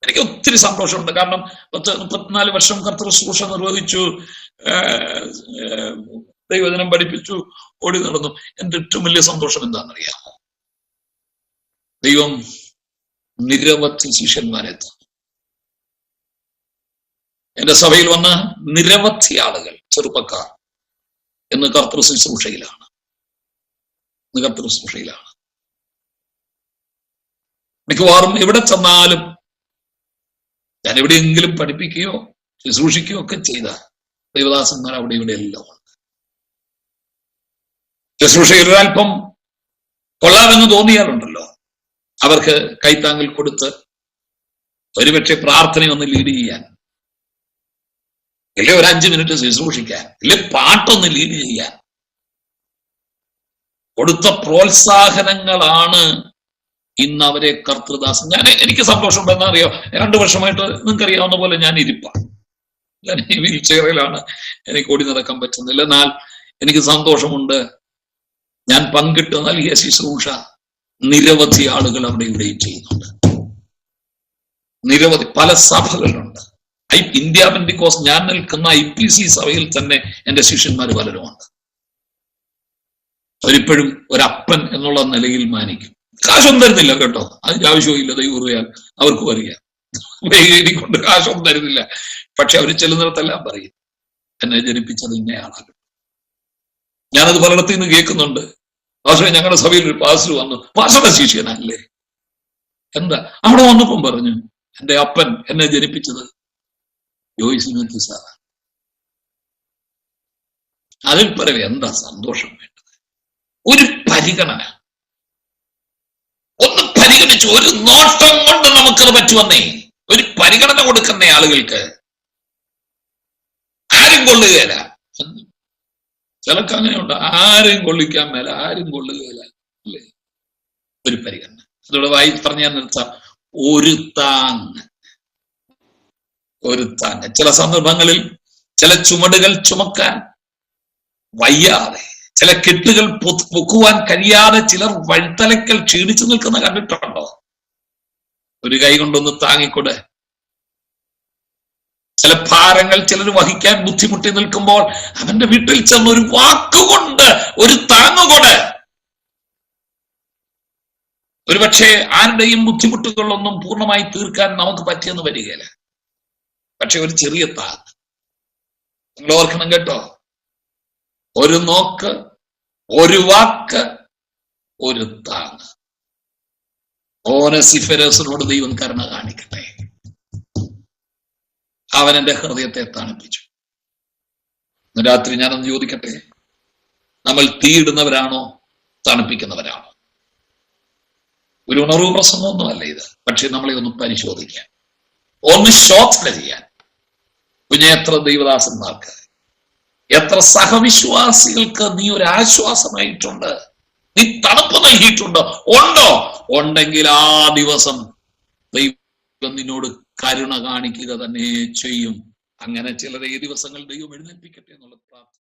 എനിക്ക് ഒത്തിരി സന്തോഷമുണ്ട്. കാരണം 34 വർഷം കർത്തൃ ശുശ്രൂഷ നിർവഹിച്ചു, ദൈവവചനം പഠിപ്പിച്ചു, ഓടി നടന്നു. എന്റെ ഏറ്റവും വലിയ സന്തോഷം എന്താണെന്നറിയാമോ? ദൈവം നിരവധി ശിഷ്യന്മാരെ തന്നു. എന്റെ സഭയിൽ വന്ന നിരവധി ആളുകൾ, ചെറുപ്പക്കാർ, എന്ന് കർത്തൃ ശുശ്രൂഷയിലാണ്. മിക്കവാറും എവിടെ ചെന്നാലും, ഞാൻ എവിടെയെങ്കിലും പഠിപ്പിക്കുകയോ ശുശ്രൂഷിക്കുകയോ ഒക്കെ ചെയ്ത ദൈവദാസന്മാർ അവിടെ ഇവിടെ എല്ലാം ഉണ്ട്. ശുശ്രൂഷയിൽ ഒരൽപ്പം കൊള്ളാമെന്ന് തോന്നിയാലുണ്ടല്ലോ, അവർക്ക് കൈത്താങ്ങൽ കൊടുത്ത് ഒരുപക്ഷെ പ്രാർത്ഥനയൊന്ന് ലീഡ് ചെയ്യാൻ, ഇല്ലേ ഒരു 5 മിനിറ്റ് ശുശ്രൂഷിക്കാൻ, ഇല്ലേ പാട്ടൊന്ന് ലീഡ് ചെയ്യാൻ കൊടുത്ത പ്രോത്സാഹനങ്ങളാണ് ഇന്ന് അവരെ കർത്തൃദാസൻ. എനിക്ക് സന്തോഷമുണ്ടെന്ന് അറിയോ? 2 വർഷമായിട്ട് നിങ്ങൾക്ക് അറിയാവുന്ന പോലെ ഞാൻ ഇരിപ്പാണ്. ഞാൻ ഈ വീൽ ചെയറിലാണ്, എനിക്ക് ഓടി നടക്കാൻ പറ്റുന്നില്ല. എന്നാൽ എനിക്ക് സന്തോഷമുണ്ട്. ഞാൻ പങ്കിട്ട് നൽകിയ ശുശ്രൂഷ നിരവധി ആളുകൾ അവിടെ ഇവിടെയും ചെയ്യുന്നുണ്ട്. നിരവധി പല സഭകളുണ്ട്. ഇന്ത്യ പെന്തിക്കോസ് ഞാൻ നിൽക്കുന്ന IPC സഭയിൽ തന്നെ എന്റെ ശിഷ്യന്മാർ പലരുമുണ്ട്. അവരിപ്പോഴും ഒരപ്പൻ എന്നുള്ള നിലയിൽ മാനിക്കും. കാശൊന്നും തരുന്നില്ല കേട്ടോ, അതിന്റെ ആവശ്യമില്ല. ദൈവം അവർക്കും അറിയാം, എനിക്കൊണ്ട് കാശൊന്നും തരുന്നില്ല. പക്ഷെ അവർ ചെല്ലുന്നിടത്തെല്ലാം പറയും, എന്നെ ജനിപ്പിച്ചത് ഇന്നയാളാണ്. ഞാനത് പലയിടത്തു നിന്ന് കേൾക്കുന്നുണ്ട്. പാസ്റ്ററെ, ഞങ്ങളുടെ സഭയിൽ ഒരു പാസ്റ്റർ വന്നു, പാസ്റ്ററുടെ ശിഷ്യനല്ലേ? എന്താ? അവിടെ വന്നപ്പം പറഞ്ഞു, എന്റെ അപ്പൻ എന്നെ ജനിപ്പിച്ചത് ജോയ്സ് സാറാണ്. അതിൽ പറയും എന്താ സന്തോഷം വേണ്ടത്? ഒരു പരിഗണന, ഒന്ന് പരിഗണിച്ചു, ഒരു നോട്ടം കൊണ്ട് നമുക്കത് പറ്റുവന്നേ. ഒരു പരിഗണന കൊടുക്കുന്ന ആളുകൾക്ക് ആരും കൊള്ളുകയില്ല. ചിലക്ക് അങ്ങനെയുണ്ട്, ആരും കൊള്ളിക്കാൻ മേല, ആരും കൊള്ളുകയില്ല, അല്ലേ? ഒരു പരിഗണന. അതോടെ പറഞ്ഞാൽ നിർത്താം, ഒരു താങ്ങ്. ചില സന്ദർഭങ്ങളിൽ ചില ചുമടുകൾ ചുമക്കാൻ വയ്യാതെ, ചില കെട്ടുകൾ പൊക്കുവാൻ കഴിയാതെ ചിലർ വഴിത്തലക്കൽ ക്ഷീണിച്ചു നിൽക്കുന്ന കണ്ടിട്ടുണ്ടോ? ഒരു കൈ കൊണ്ടൊന്ന് താങ്ങിക്കൂടെ? ചില ഭാരങ്ങൾ ചിലർ വഹിക്കാൻ ബുദ്ധിമുട്ടി നിൽക്കുമ്പോൾ അവന്റെ വീട്ടിൽ ചെന്ന് ഒരു വാക്കുകൊണ്ട് ഒരു താങ്ങുകൊണ്ട്, ഒരുപക്ഷെ ആരുടെയും ബുദ്ധിമുട്ടുകളൊന്നും പൂർണ്ണമായി തീർക്കാൻ നമുക്ക് പറ്റിയെന്ന് വരികയില്ല. പക്ഷെ ഒരു ചെറിയ താങ്ങ് നിങ്ങൾ ഓർക്കണം കേട്ടോ. ഒരു നോക്ക്, ഒരു വാക്ക്, ഒരു താങ്ങ്. ഓനസിഫെരസിനോട് ദൈവം കരുണ കാണിക്കട്ടെ. അവൻ എന്റെ ഹൃദയത്തെ തണുപ്പിച്ചു. ഇന്ന് രാത്രി ഞാനൊന്ന് ചോദിക്കട്ടെ, നമ്മൾ തീയിടുന്നവരാണോ തണുപ്പിക്കുന്നവരാണോ? ഒരു ഉണർവ് പ്രസംഗമൊന്നുമല്ല ഇത്. പക്ഷെ നമ്മളെ ഒന്ന് പരിശോധിക്കാൻ, ഒന്ന് ശോധന ചെയ്യാൻ. കുഞ്ഞെ, എത്ര ദൈവദാസന്മാർക്ക്, എത്ര സഹവിശ്വാസികൾക്ക് നീ ഒരു ആശ്വാസമായിട്ടുണ്ട്, നീ തണുപ്പ് നൽകിയിട്ടുണ്ടോ? ഉണ്ടോ? ഉണ്ടെങ്കിൽ ആ ദിവസം ദൈവം നിന്നോട് കരുണ കാണിക്കുക തന്നെ ചെയ്യും. അങ്ങനെ ചിലരെ ഈ ദിവസങ്ങൾ ദൈവം എഴുന്നേൽപ്പിക്കട്ടെ എന്നുള്ള പ്രാർത്ഥന.